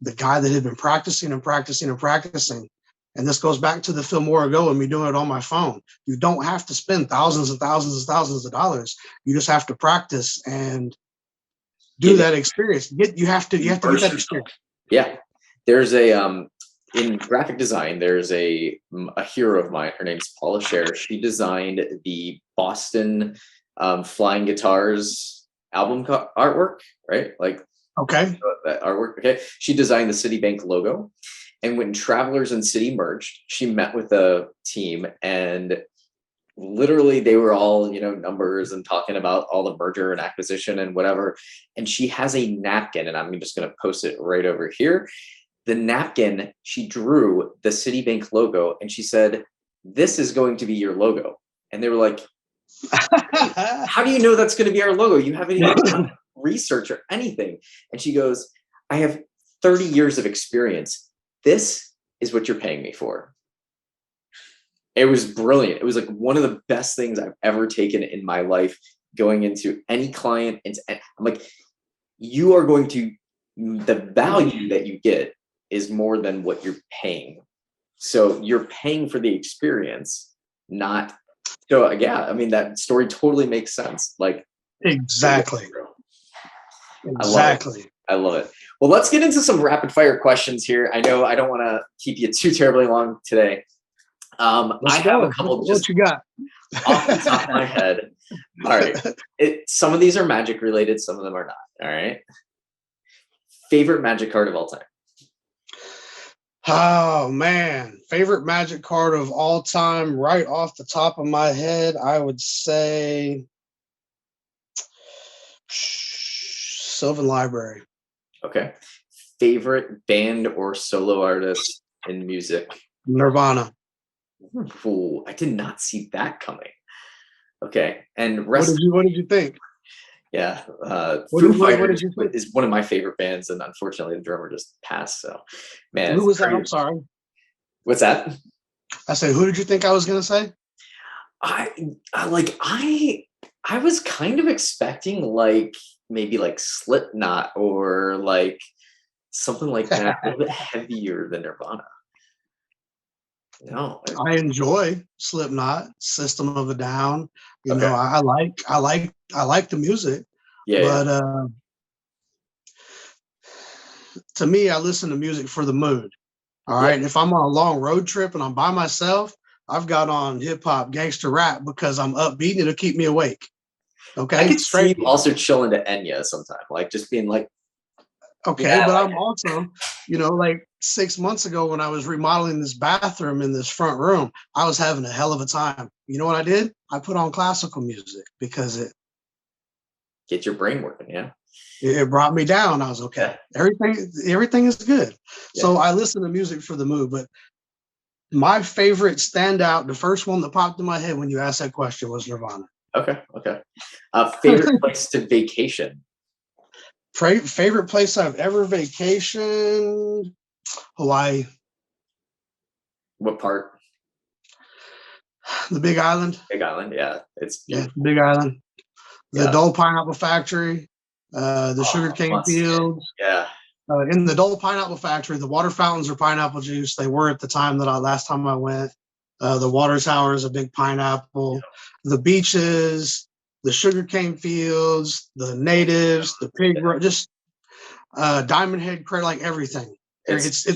the guy that had been practicing, and this goes back to the Filmora Go and me doing it on my phone. You don't have to spend thousands and thousands and thousands of dollars. You just have to practice and do that experience. You have to get that experience. Yeah. There's in graphic design, there's a hero of mine. Her name's Paula Scher. She designed the Boston Flying Guitars album artwork, right? Like that artwork. Okay. She designed the Citibank logo. And when Travelers and Citi merged, she met with a team, and literally they were all, numbers and talking about all the merger and acquisition and whatever. And she has a napkin, and I'm just going to post it right over here. The napkin, she drew the Citibank logo, and she said, "This is going to be your logo." And they were like, "How do you know that's going to be our logo? You haven't even done research or anything." And she goes, "I have 30 years of experience. This is what you're paying me for." It was brilliant. It was like one of the best things I've ever taken in my life, going into any client. And I'm like, you are going to, the value that you get is more than what you're paying. So you're paying for the experience, not. So yeah, I mean, that story totally makes sense. Like exactly. I love it. Well, let's get into some rapid fire questions here. I know I don't want to keep you too terribly long today. I have a couple just what you got off the top of my head. All right. Some of these are magic related. Some of them are not. All right. Favorite magic card of all time? Oh man, favorite magic card of all time, right off the top of my head, I would say Sylvan Library. Okay. Favorite band or solo artist in music? Nirvana. Ooh, I did not see that coming. Okay, and What rest. did you think? Yeah, What Foo did, what did Fighters you think? is one of my favorite bands, and unfortunately, the drummer just passed. So, man, Who it's was that? I'm very. sorry. What's that? I said, who did you think I was gonna say? I, I was kind of expecting like maybe like Slipknot or like something like that, a little bit heavier than Nirvana. No, I enjoy Slipknot, System of a Down. You okay, know, I like the music, yeah, yeah, but to me, I listen to music for the mood. All yeah. right. If I'm on a long road trip and I'm by myself, I've got on hip hop, gangster rap because I'm upbeat and it'll keep me awake. I Okay. could see Straight. you also chilling to Enya sometime, like just being like, yeah, Okay. I But like I'm it. also, like 6 months ago when I was remodeling this bathroom in this front room, I was having a hell of a time. You know what I did? I put on classical music because Get your brain working, yeah, it brought me down. I was okay. yeah, Everything is good. yeah. So I listen to music for the mood. But my favorite standout, the first one that popped in my head when you asked that question was Nirvana. Okay, okay. Favorite place to vacation? Favorite place I've ever vacationed? Hawaii, What part? the Big Island. Big Island, yeah, it's Yeah, beautiful. Big Island. The Yeah, Dole Pineapple Factory, the oh, sugarcane must hit. fields. Yeah, In the Dole Pineapple Factory, the water fountains are pineapple juice. They were at the time that last time I went. The water tower is a big pineapple. The beaches, the sugarcane fields, the natives, the just Diamond Head Crater, like everything. it's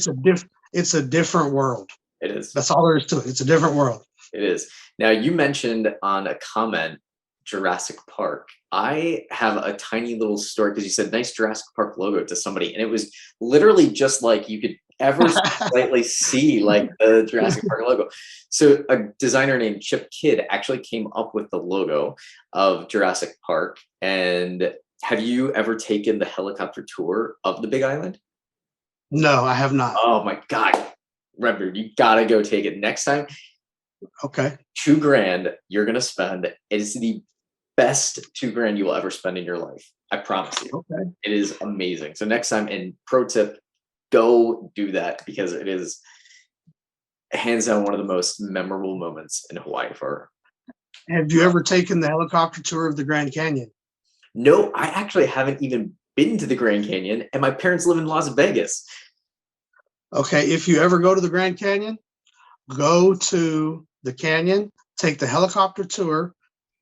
It's a different world. it is. That's all there is to it. It's a different world. It is. Now, you mentioned on a comment Jurassic Park. I have a tiny little story because you said nice Jurassic Park logo to somebody, and it was literally just like you could ever so slightly see like the Jurassic Park logo. So a designer named Chip Kidd actually came up with the logo of Jurassic Park. And have you ever taken the helicopter tour of the Big Island? No, I have not. Oh my God. Remember, you gotta go take it next time. Okay. 2 grand you're gonna spend. It is the best 2 grand you will ever spend in your life. I promise you. Okay. It is amazing. So next time, and pro tip, go do that because it is hands down one of the most memorable moments in Hawaii for. Have you ever taken the helicopter tour of the Grand Canyon? No, I actually haven't even been to the Grand Canyon, and my parents live in Las Vegas. Okay. If you ever go to the Grand Canyon, go to the canyon, take the helicopter tour.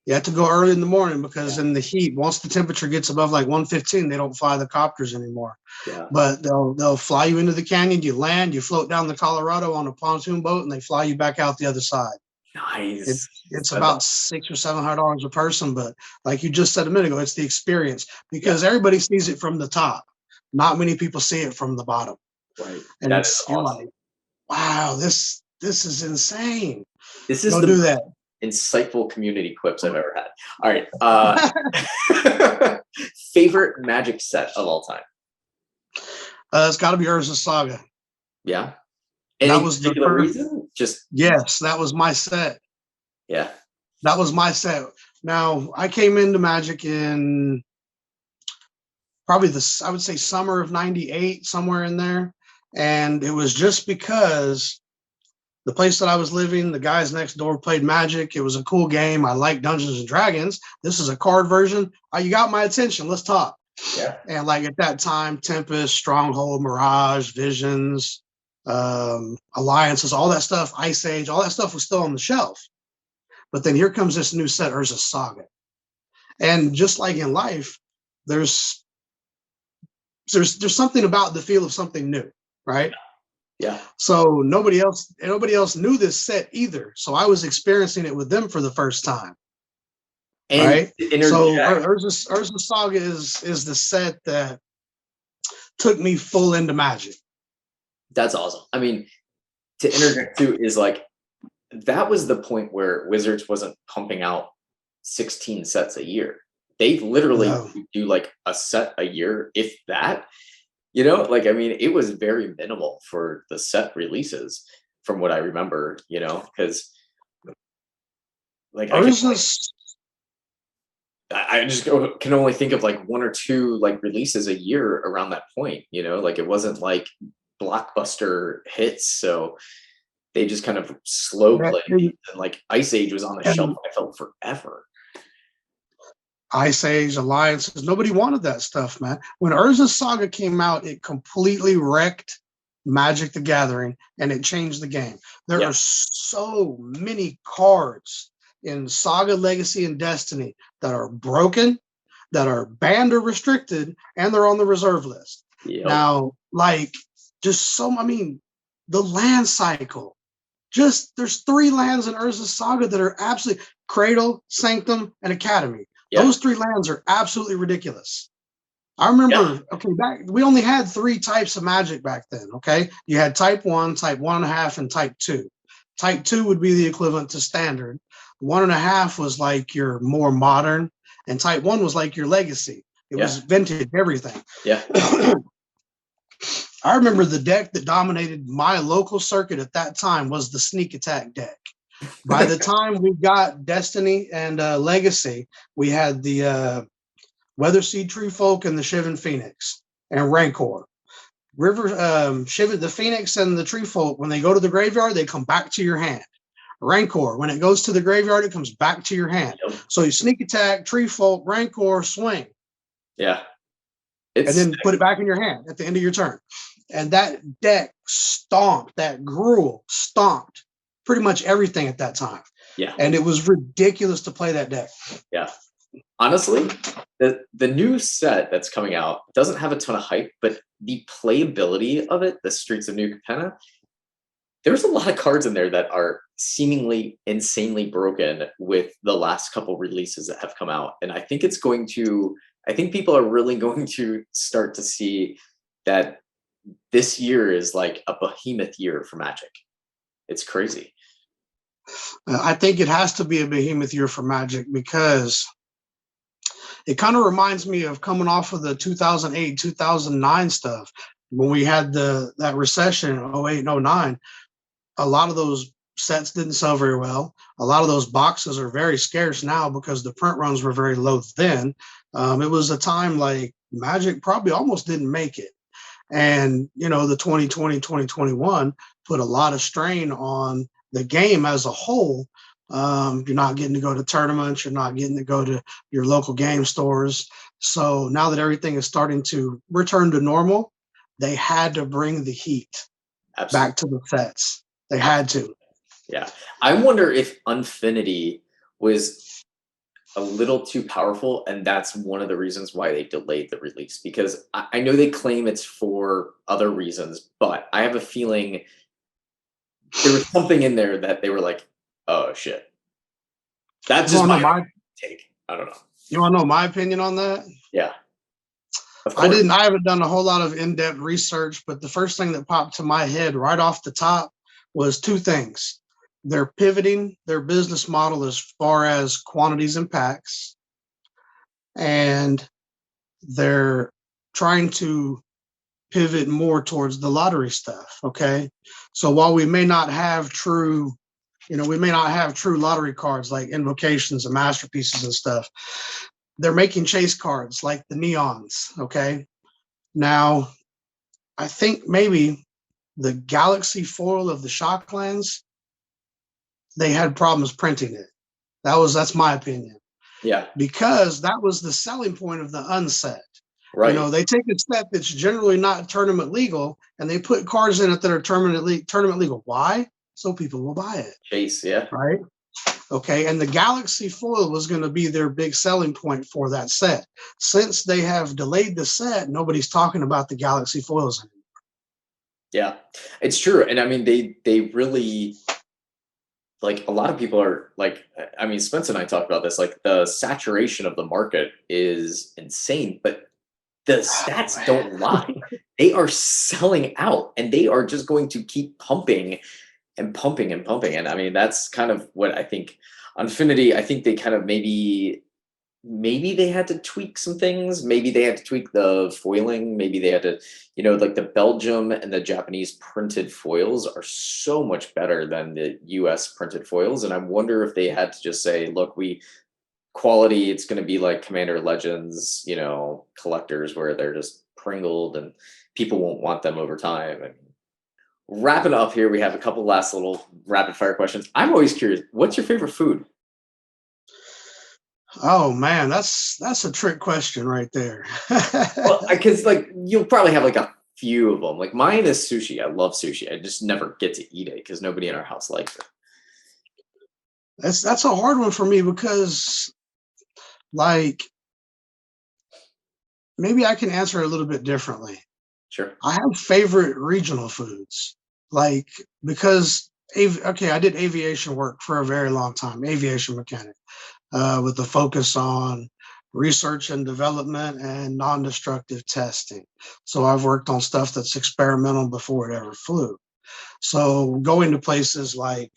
You have to go early in the morning because Yeah, in the heat, once the temperature gets above like 115, they don't fly the copters anymore. yeah. But they'll fly you into the canyon, you land, you float down the Colorado on a pontoon boat, and they fly you back out the other side. Nice. It's That's about $600 or $700 a person, but like you just said a minute ago, it's the experience yeah, because everybody sees it from the top. Not many people see it from the bottom, right. and That is you're awesome. like, wow, this is insane. This is Go the do most that. insightful community quips I've ever had. All right. Favorite magic set of all time? It's got to be Urza Saga. Yeah. That Any was the particular first. reason? Just Yes, that was my set. yeah. That was my set. Now I came into Magic in probably I would say summer of '98, somewhere in there, and it was just because the place that I was living, the guys next door played Magic. It was a cool game. I like Dungeons and Dragons. This is a card version. You got my attention. Let's talk. Yeah. And like at that time, Tempest, Stronghold, Mirage, Visions, Alliances, all that stuff, Ice Age, all that stuff was still on the shelf. But then here comes this new set, Urza Saga. And just like in life, there's there's something about the feel of something new, right? Yeah. So nobody else knew this set either. So I was experiencing it with them for the first time, And right? to So interject, Urza Saga is the set that took me full into Magic. that's awesome. I mean, to interject too is like that was the point where Wizards wasn't pumping out 16 sets a year. They literally No, do like a set a year, if that. Like I mean, it was very minimal for the set releases. from what I remember, because like Urza's I just can only think of like one or two like releases a year around that point, like it wasn't like blockbuster hits. So they just kind of slow that played. And like Ice Age was on the shelf, and I felt forever. Ice Age Alliances. Nobody wanted that stuff, man. When Urza Saga came out, it completely wrecked Magic the Gathering and it changed the game. There Yeah. are so many cards in Saga, Legacy, and Destiny that are broken, that are banned or restricted, and they're on the reserve list. Yep. Now, like, the land cycle. There's 3 lands in Urza Saga that are absolutely Cradle, Sanctum, and Academy. Yeah. Those 3 lands are absolutely ridiculous. I remember, we only had 3 types of Magic back then, okay? You had Type 1, Type 1.5, and Type 2. Type 2 would be the equivalent to Standard. 1.5 was like your more modern, and Type 1 was like your Legacy. It was vintage everything. Yeah. I remember the deck that dominated my local circuit at that time was the Sneak Attack deck. By the time we got Destiny and Legacy, we had the Weatherseed Treefolk and the Shivan Phoenix and Rancor. Shivan, the Phoenix and the Treefolk, when they go to the graveyard, they come back to your hand. Rancor, when it goes to the graveyard, it comes back to your hand. Yep. So you Sneak Attack, Treefolk, Rancor, swing. Yeah. And then put it back in your hand at the end of your turn. And that deck stomped, that Gruul stomped pretty much everything at that time. Yeah. And it was ridiculous to play that deck. Yeah. Honestly, the new set that's coming out doesn't have a ton of hype, but the playability of it, the Streets of New Capenna, there's a lot of cards in there that are seemingly insanely broken with the last couple releases that have come out. And I think people are really going to start to see that this year is like a behemoth year for Magic. It's crazy. I think it has to be a behemoth year for Magic because it kind of reminds me of coming off of the 2008, 2009 stuff when we had that recession in 08 and 09. A lot of those sets didn't sell very well. A lot of those boxes are very scarce now because the print runs were very low then. It was a time like Magic probably almost didn't make it. And, the 2020, 2021 put a lot of strain on the game as a whole. You're not getting to go to tournaments. You're not getting to go to your local game stores. So now that everything is starting to return to normal, they had to bring the heat back to the sets. They had to. Yeah. I wonder if Unfinity was a little too powerful, and that's one of the reasons why they delayed the release, because I know they claim it's for other reasons, but I have a feeling there was something in there that they were like, oh shit. That's just my take. I don't know. You want to know my opinion on that? Yeah. I haven't done a whole lot of in-depth research, but the first thing that popped to my head right off the top was 2 things. They're pivoting their business model as far as quantities and packs, and they're trying to pivot more towards the lottery stuff. Okay. So while we may not have true lottery cards like invocations and masterpieces and stuff, they're making chase cards like the neons. Okay. Now, I think maybe the Galaxy foil of the Shocklands, they had problems printing it. That's my opinion. Yeah. Because that was the selling point of the unset. Right. They take a set that's generally not tournament legal and they put cards in it that are tournament legal. Why? So people will buy it. Chase, yeah. Right. Okay. And the Galaxy foil was going to be their big selling point for that set. Since they have delayed the set, nobody's talking about the Galaxy foils anymore. Yeah, it's true. And I mean, they really, like, a lot of people are like, I mean, Spence and I talked about this, like the saturation of the market is insane, but the stats don't lie. They are selling out and they are just going to keep pumping and pumping and pumping. And I mean, that's kind of what I think Unfinity, I think they kind of maybe maybe they had to tweak some things. Maybe they had to tweak the foiling. Maybe they had to, like the Belgium and the Japanese printed foils are so much better than the US printed foils. And I wonder if they had to just say, look, quality, it's going to be like Commander Legends, collectors where they're just pringled and people won't want them over time. And wrapping up here, we have a couple last little rapid fire questions. I'm always curious, what's your favorite food? Oh man, that's a trick question right there. Well, because like you'll probably have like a few of them. Like mine is sushi. I love sushi. I just never get to eat it because nobody in our house likes it. That's a hard one for me because like maybe I can answer it a little bit differently. Sure. I have favorite regional foods, like because okay, I did aviation work for a very long time, aviation mechanic, with a focus on research and development and non-destructive testing. So I've worked on stuff that's experimental before it ever flew. So going to places like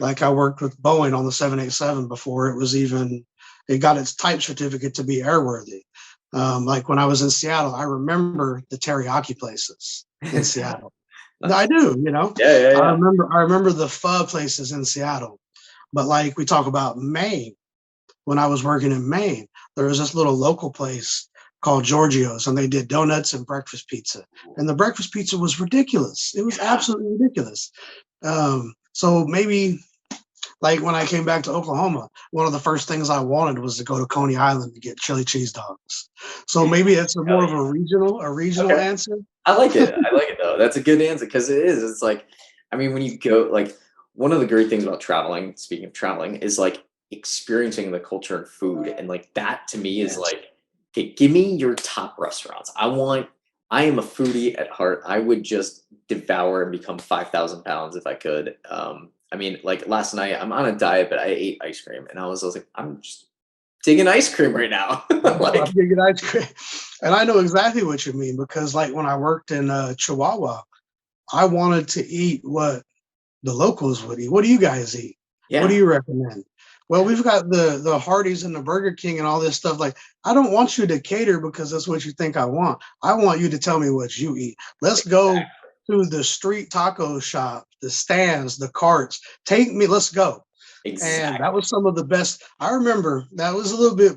I worked with Boeing on the 787 before it got its type certificate to be airworthy. Like when I was in Seattle, I remember the teriyaki places in Seattle. I Nice. do, Yeah, yeah, I yeah. remember the pho places in Seattle. But like we talk about Maine, when I was working in Maine, there was this little local place called Giorgio's, and they did donuts and breakfast pizza. And the breakfast pizza was ridiculous. It was Yeah. absolutely ridiculous. So maybe like when I came back to Oklahoma, one of the first things I wanted was to go to Coney Island to get chili cheese dogs. So maybe it's Hell more of a regional okay. answer. I like it. I like it though. That's a good answer because it is. It's like, I mean, when you go, like, one of the great things about traveling, speaking of traveling, is like experiencing the culture and food. And like that to me is Yes. like, okay, give me your top restaurants. I am a foodie at heart. I would just devour and become 5,000 pounds if I could. I mean, like last night, I'm on a diet, but I ate ice cream and I was like, I'm just digging ice cream right now. I'm Like, getting ice cream. And I know exactly what you mean because like when I worked in Chihuahua, I wanted to eat what the locals would eat. What do you guys eat? What do yeah, you recommend? Well, we've got the Hardee's and the Burger King and all this stuff. Like, I don't want you to cater because that's what you think I want. I want you to tell me what you eat. Let's go to the street taco shop, the stands, the carts. Take me, let's go. And that exactly. was some of the best. I remember that was a little bit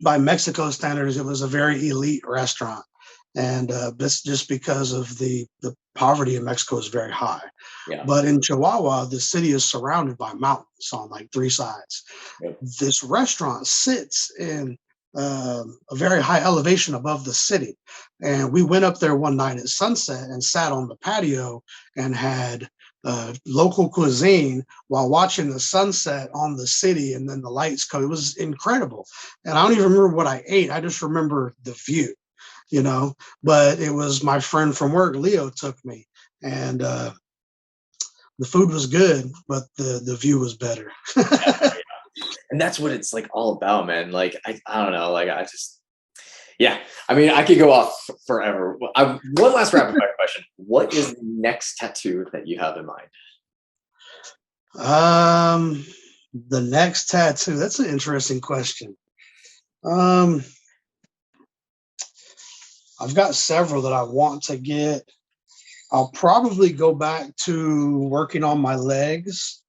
by Mexico standards, it was a very elite restaurant. And this just because of the poverty in Mexico is very high. Yeah. But in Chihuahua, the city is surrounded by mountains on like three sides. Yep. This restaurant sits in a very high elevation above the city. And we went up there one night at sunset and sat on the patio and had local cuisine while watching the sunset on the city and then the lights come. It was incredible. And I don't even remember what I ate. I just remember the view, but it was my friend from work, Leo, took me. And the food was good, but the view was better. And that's what it's like all about, man. Like I don't know, like I just yeah. I mean, I could go off forever. One last rapid fire question: what is the next tattoo that you have in mind? um, the next tattoo. That's an interesting question. Um, I've got several that I want to get. I'll probably go back to working on my legs.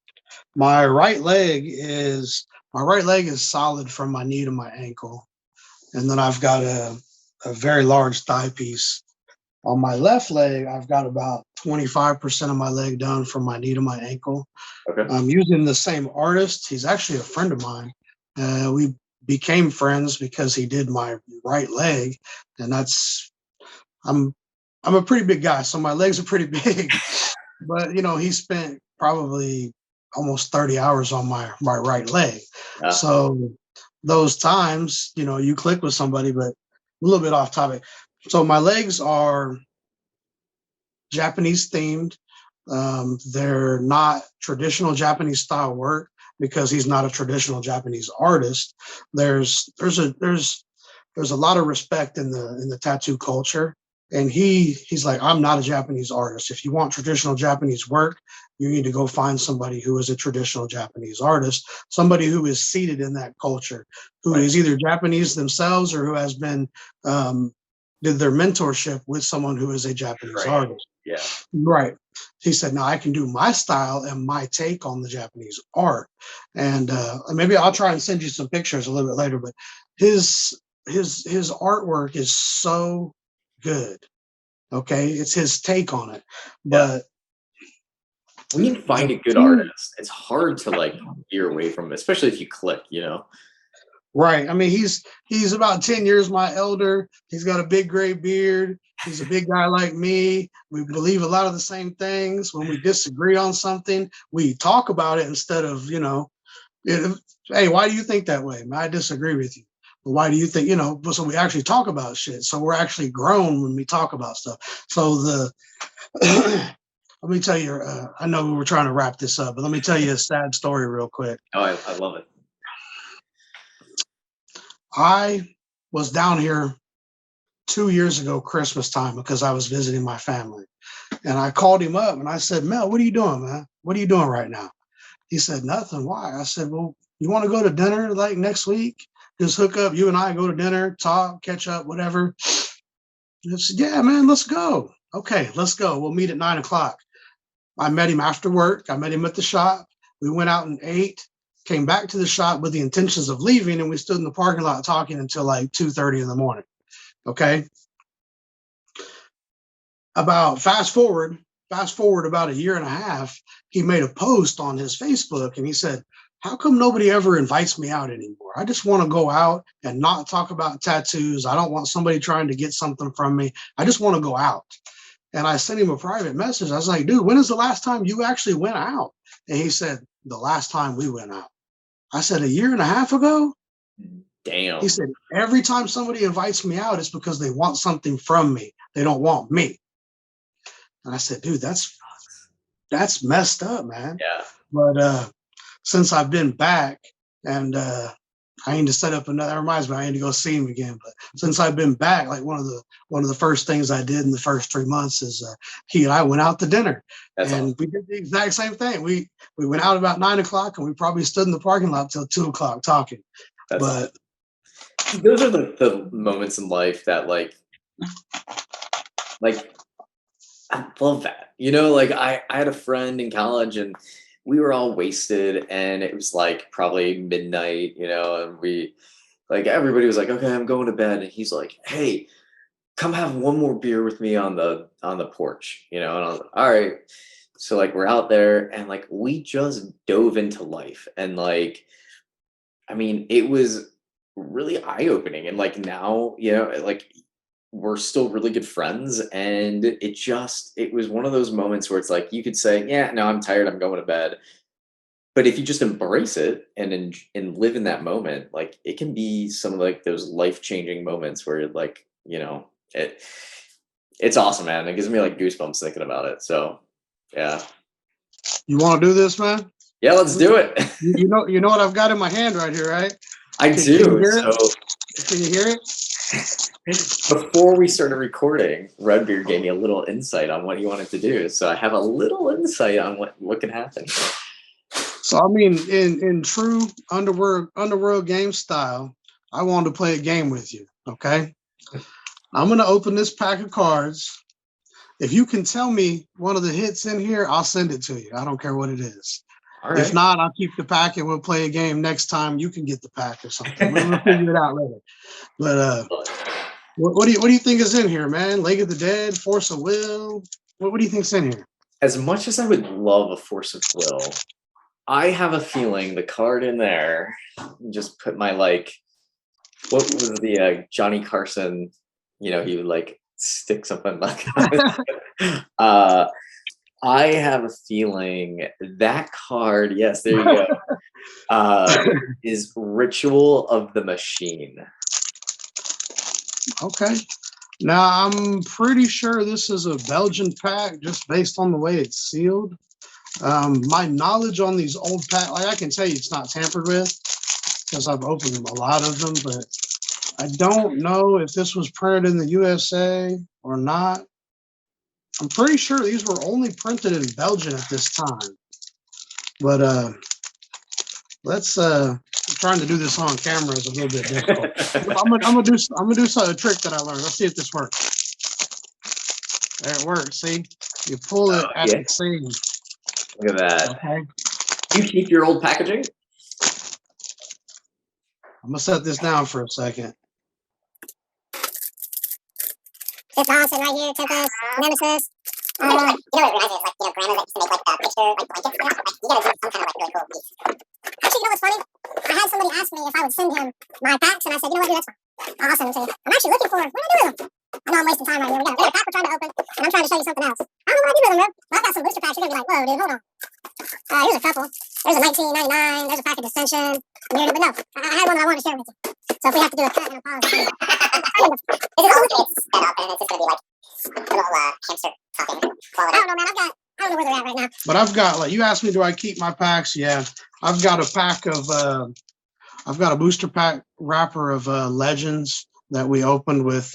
My right leg is my right leg is solid from my knee to my ankle, and then I've got a very large thigh piece. On my left leg, I've got about 25% of my leg done from my knee to my ankle. Okay. I'm using the same artist. He's actually a friend of mine. We became friends because he did my right leg, and I'm I'm a pretty big guy, so my legs are pretty big. But he spent probably almost 30 hours on my right leg. Uh, So those times, you click with somebody, but a little bit off topic. So my legs are Japanese themed. They're not traditional Japanese style work because he's not a traditional Japanese artist. There's a lot of respect in the tattoo culture, And he's like, I'm not a Japanese artist. If you want traditional Japanese work, you need to go find somebody who is a traditional Japanese artist, somebody who is seated in that culture, who Right. is either Japanese themselves or who has been did their mentorship with someone who is a Japanese Right. artist. Yeah. Right. He said, now I can do my style and my take on the Japanese art. And maybe I'll try and send you some pictures a little bit later, but his his artwork is so good. Okay. It's his take on it. Yeah. But When you find the a good few artist, it's hard to like veer away from it, especially if you click, you know? right. I mean, he's about 10 years my elder. He's got a big gray beard. He's a big guy like me. We believe a lot of the same things. When we disagree on something, we talk about it instead of, hey, why do you think that way? I disagree with you. But why do you think, so we actually talk about shit. So we're actually grown when we talk about stuff. So let me tell you, I know we were trying to wrap this up, but let me tell you a sad story real quick. Oh, I love it. I was down here 2 years ago, Christmas time, because I was visiting my family. And I called him up and I said, Mel, what are you doing, man? What are you doing right now? He said, nothing. Why? I said, well, you want to go to dinner like next week? Just hook up, you and I go to dinner, talk, catch up, whatever. And I said, yeah, man, let's go. Okay, let's go. We'll meet at 9 o'clock. I met him after work. I met him at the shop. We went out and ate, came back to the shop with the intentions of leaving, and we stood in the parking lot talking until like 2:30 in the morning. Okay. About fast forward about a year and a half, he made a post on his Facebook and he said, how come nobody ever invites me out anymore? I just want to go out and not talk about tattoos. I don't want somebody trying to get something from me. I just want to go out. And I sent him a private message. I was like, dude, when is the last time you actually went out? And he said, the last time we went out. I said, a year and a half ago? Damn. He said, every time somebody invites me out, it's because they want something from me. They don't want me. And I said, dude, that's messed up, man. Yeah. But since I've been back and I need to set up another, that reminds me, I need to go see him again. But since I've been back, like one of the first things I did in the first 3 months is he and I went out to dinner. That's and awesome. we did the exact same thing. We went out about 9 o'clock and we probably stood in the parking lot till 2 o'clock talking. That's But awesome. Those are the moments in life that like I love that. You know, like I had a friend in college and we were all wasted and it was like probably midnight, you know, and we like everybody was like, okay, I'm going to bed. And he's like, hey, come have one more beer with me on the porch, you know, and I was like, all right. So like we're out there and like we just dove into life. And like, I mean, it was really eye-opening. And like now, you know, like we're still really good friends and it was one of those moments where it's like you could say yeah no I'm tired I'm going to bed, but if you just embrace it and live in that moment, like it can be some of like those life-changing moments where like you know it's awesome, man. It gives me like goosebumps thinking about it. So yeah, you want to do this, man? yeah, let's do it. You know what I've got in my hand right here, right? I Can you do. hear So it? Can you hear it? before we started recording, Redbeard gave me a little insight on what he wanted to do. So I have a little insight on what can happen. So I mean, in true underworld game style, I wanted to play a game with you. Okay, I'm gonna open this pack of cards. If you can tell me one of the hits in here, I'll send it to you. I don't care what it is. All If right. not, I'll keep the pack and we'll play a game next time. You can get the pack or something. We'll figure it out later. But what do you think is in here, man? Lake of the Dead, Force of Will. What do you think's in here? As much as I would love a force of will, I have a feeling the card in there. Just put my like, what was the Johnny Carson? You know, he would like stick something like. I have a feeling that card. Yes, there you go. Is Ritual of the Machine. Okay. Now I'm pretty sure this is a Belgian pack just based on the way it's sealed. My knowledge on these old pack, like I can tell you it's not tampered with because I've opened a lot of them, but I don't know if this was printed in the USA or not. I'm pretty sure these were only printed in Belgium at this time. But let's I'm trying to do this on camera is a little bit difficult. I'm gonna do a trick that I learned. Let's see if this works. There it works. See, you pull it at the seam. Look at that. Okay. Do you keep your old packaging? I'm gonna set this down for a second. This Dawson right here, Tempest, Nemesis. You know what it reminds me of, like, grandma that used to make, like, picture, like, blankets. You gotta do some kind of, like, really cool piece. Actually, you know what's funny? I had somebody ask me if I would send him my packs, and I said, you know what, dude, that's fine. I'll send them to you. I'm actually looking for, what do I do with them? I know I'm wasting time right here. We got a pack we're trying to open, and I'm trying to show you something else. I don't know what I do with them, bro. Well, I've got some booster packs. You're gonna be like, whoa, dude, hold on. Here's a couple. There's a 1999. There's a pack of Dissension. But no, I had one that I wanted to share with you. So if we have to do a cut, then apologize. This is all it's set up, and it's just gonna be like a little hamster talking. I don't know, man. I don't know where they're at right now. But I've got, like, you asked me, do I keep my packs? Yeah, I've got a pack of I've got a booster pack wrapper of Legends that we opened with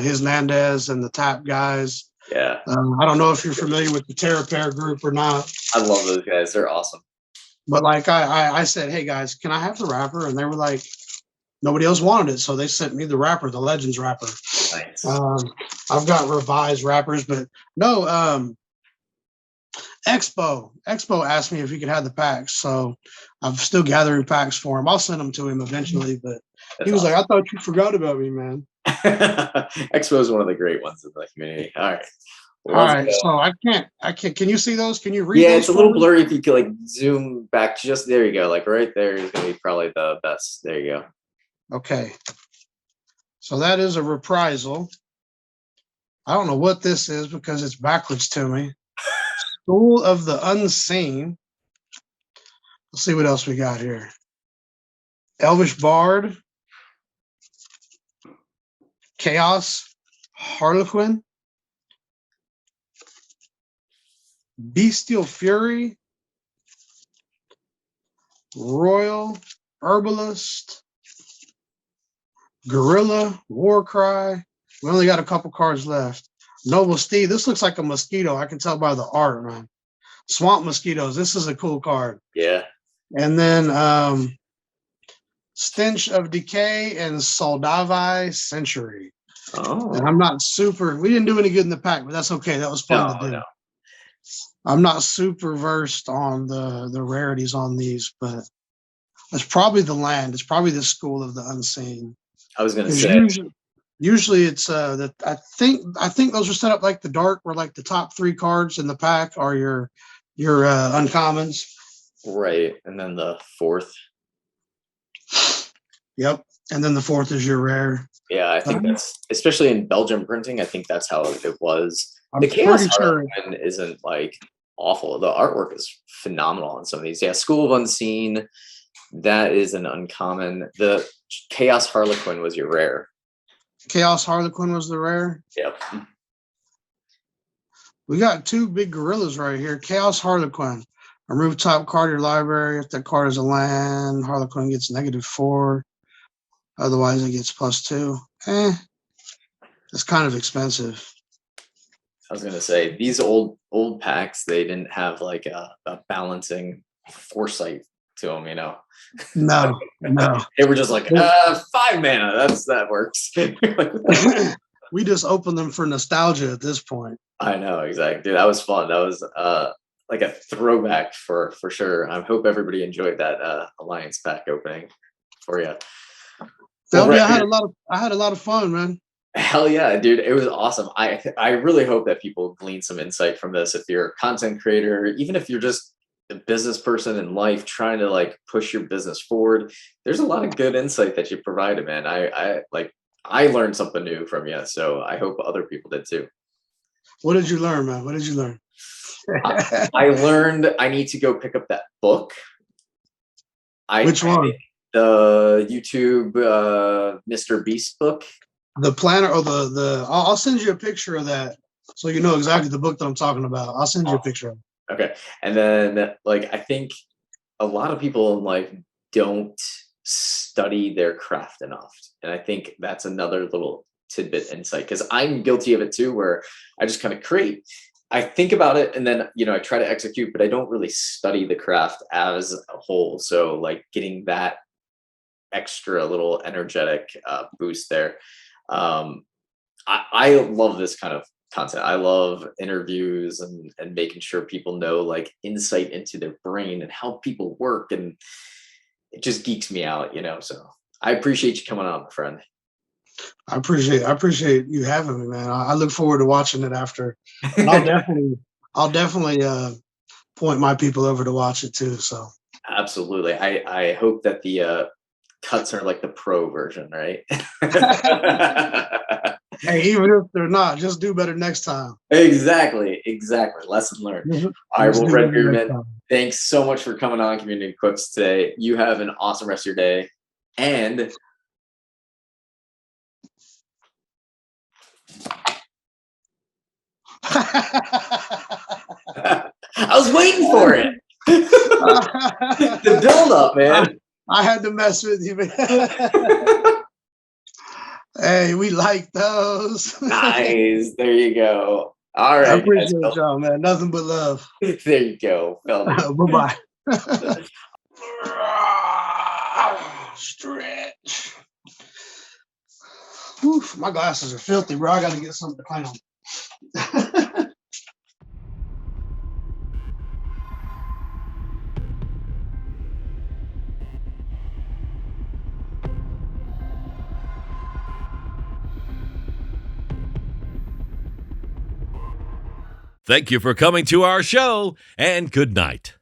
his Nandez and the Tap guys. Yeah. I don't know if you're familiar with the Terra Pair group or not. I love those guys. They're awesome. But like I said, hey guys, can I have the wrapper? And they were like, nobody else wanted it, so they sent me the wrapper, the Legends wrapper. Nice. I've got revised wrappers, but no. Expo asked me if he could have the packs, so I'm still gathering packs for him. I'll send them to him eventually, but That's he was awesome. like, I thought you forgot about me, man. Expo is one of the great ones in the community. All right. Well, All let's right, go. so I can't. Can you see those? Can you read? Yeah, those it's a for little me? blurry. If you could like zoom back, just there you go. Like right there is gonna be probably the best. There you go. Okay. So that is a reprisal. I don't know what this is because it's backwards to me. School of the Unseen. Let's see what else we got here. Elvish Bard. Chaos Harlequin. Bestial Fury. Royal Herbalist. Gorilla Warcry. We only got a couple cards left. Noble Steed. This looks like a mosquito. I can tell by the art, man. Swamp Mosquitoes. This is a cool card. Yeah. And then Stench of Decay and Soldavi Century. Oh. And I'm not super. We didn't do any good in the pack, but that's okay. That was fun to do. No. I'm not super versed on the rarities on these, but it's probably the land. It's probably the School of the Unseen. I was gonna 'Cause say. usually it's that I think those are set up like the dark, where like the top 3 cards in the pack are your uncommons. Right, and then the fourth. Yep, and then the 4th is your rare. Yeah, I think that's especially in Belgium printing. I think that's how it was. I'm The Chaos pretty sure. Harlequin isn't like awful. The artwork is phenomenal on some of these. Yeah, School of Unseen. That is an uncommon. The Chaos Harlequin was your rare. Chaos Harlequin was the rare. Yep. We got 2 big gorillas right here. Chaos Harlequin. Remove top card of your library. If that card is a land, Harlequin gets -4. Otherwise, it gets +2. It's kind of expensive. I was gonna say these old packs, they didn't have like a balancing foresight to them, you know. No. They were just like 5 mana. That works. We just opened them for nostalgia at this point. I know, exactly. Dude, that was fun. That was like a throwback for sure. I hope everybody enjoyed that Alliance pack opening for you. Well, I had a lot of fun, man. Hell yeah, dude. It was awesome. I really hope that people glean some insight from this. If you're a content creator, even if you're just a business person in life trying to like push your business forward, there's a lot of good insight that you provided, man. I learned something new from you, so I hope other people did too. What did you learn, man? What did you learn? I learned I need to go pick up that book. Which one? The YouTube Mr. Beast book. The planner or the I'll send you a picture of that so you know exactly the book that I'm talking about. I'll send you a picture of it. Okay. And then like I think a lot of people in life don't study their craft enough. And I think that's another little tidbit insight, because I'm guilty of it too, where I just kind of create. I think about it and then, I try to execute, but I don't really study the craft as a whole. So like getting that extra little energetic boost there. I love this kind of content. I love interviews and making sure people know like insight into their brain and how people work. And it just geeks me out, so I appreciate you coming on, my friend. I appreciate you having me, man. I look forward to watching it after. And I'll definitely point my people over to watch it too. So Absolutely. I hope that the cuts are like the pro version, right? hey, even if they're not, just do better next time. Exactly. Lesson learned. All right, well, Redbeard Man, time. thanks so much for coming on Community Quips today. You have an awesome rest of your day. And I was waiting for it. The build up, man. I had to mess with you, man. Hey, we like those. Nice. There you go. All right. I appreciate y'all, man. Nothing but love. There you go. Bye-bye. Stretch. Oof, my glasses are filthy, bro. I got to get something to clean them. Thank you for coming to our show, and good night.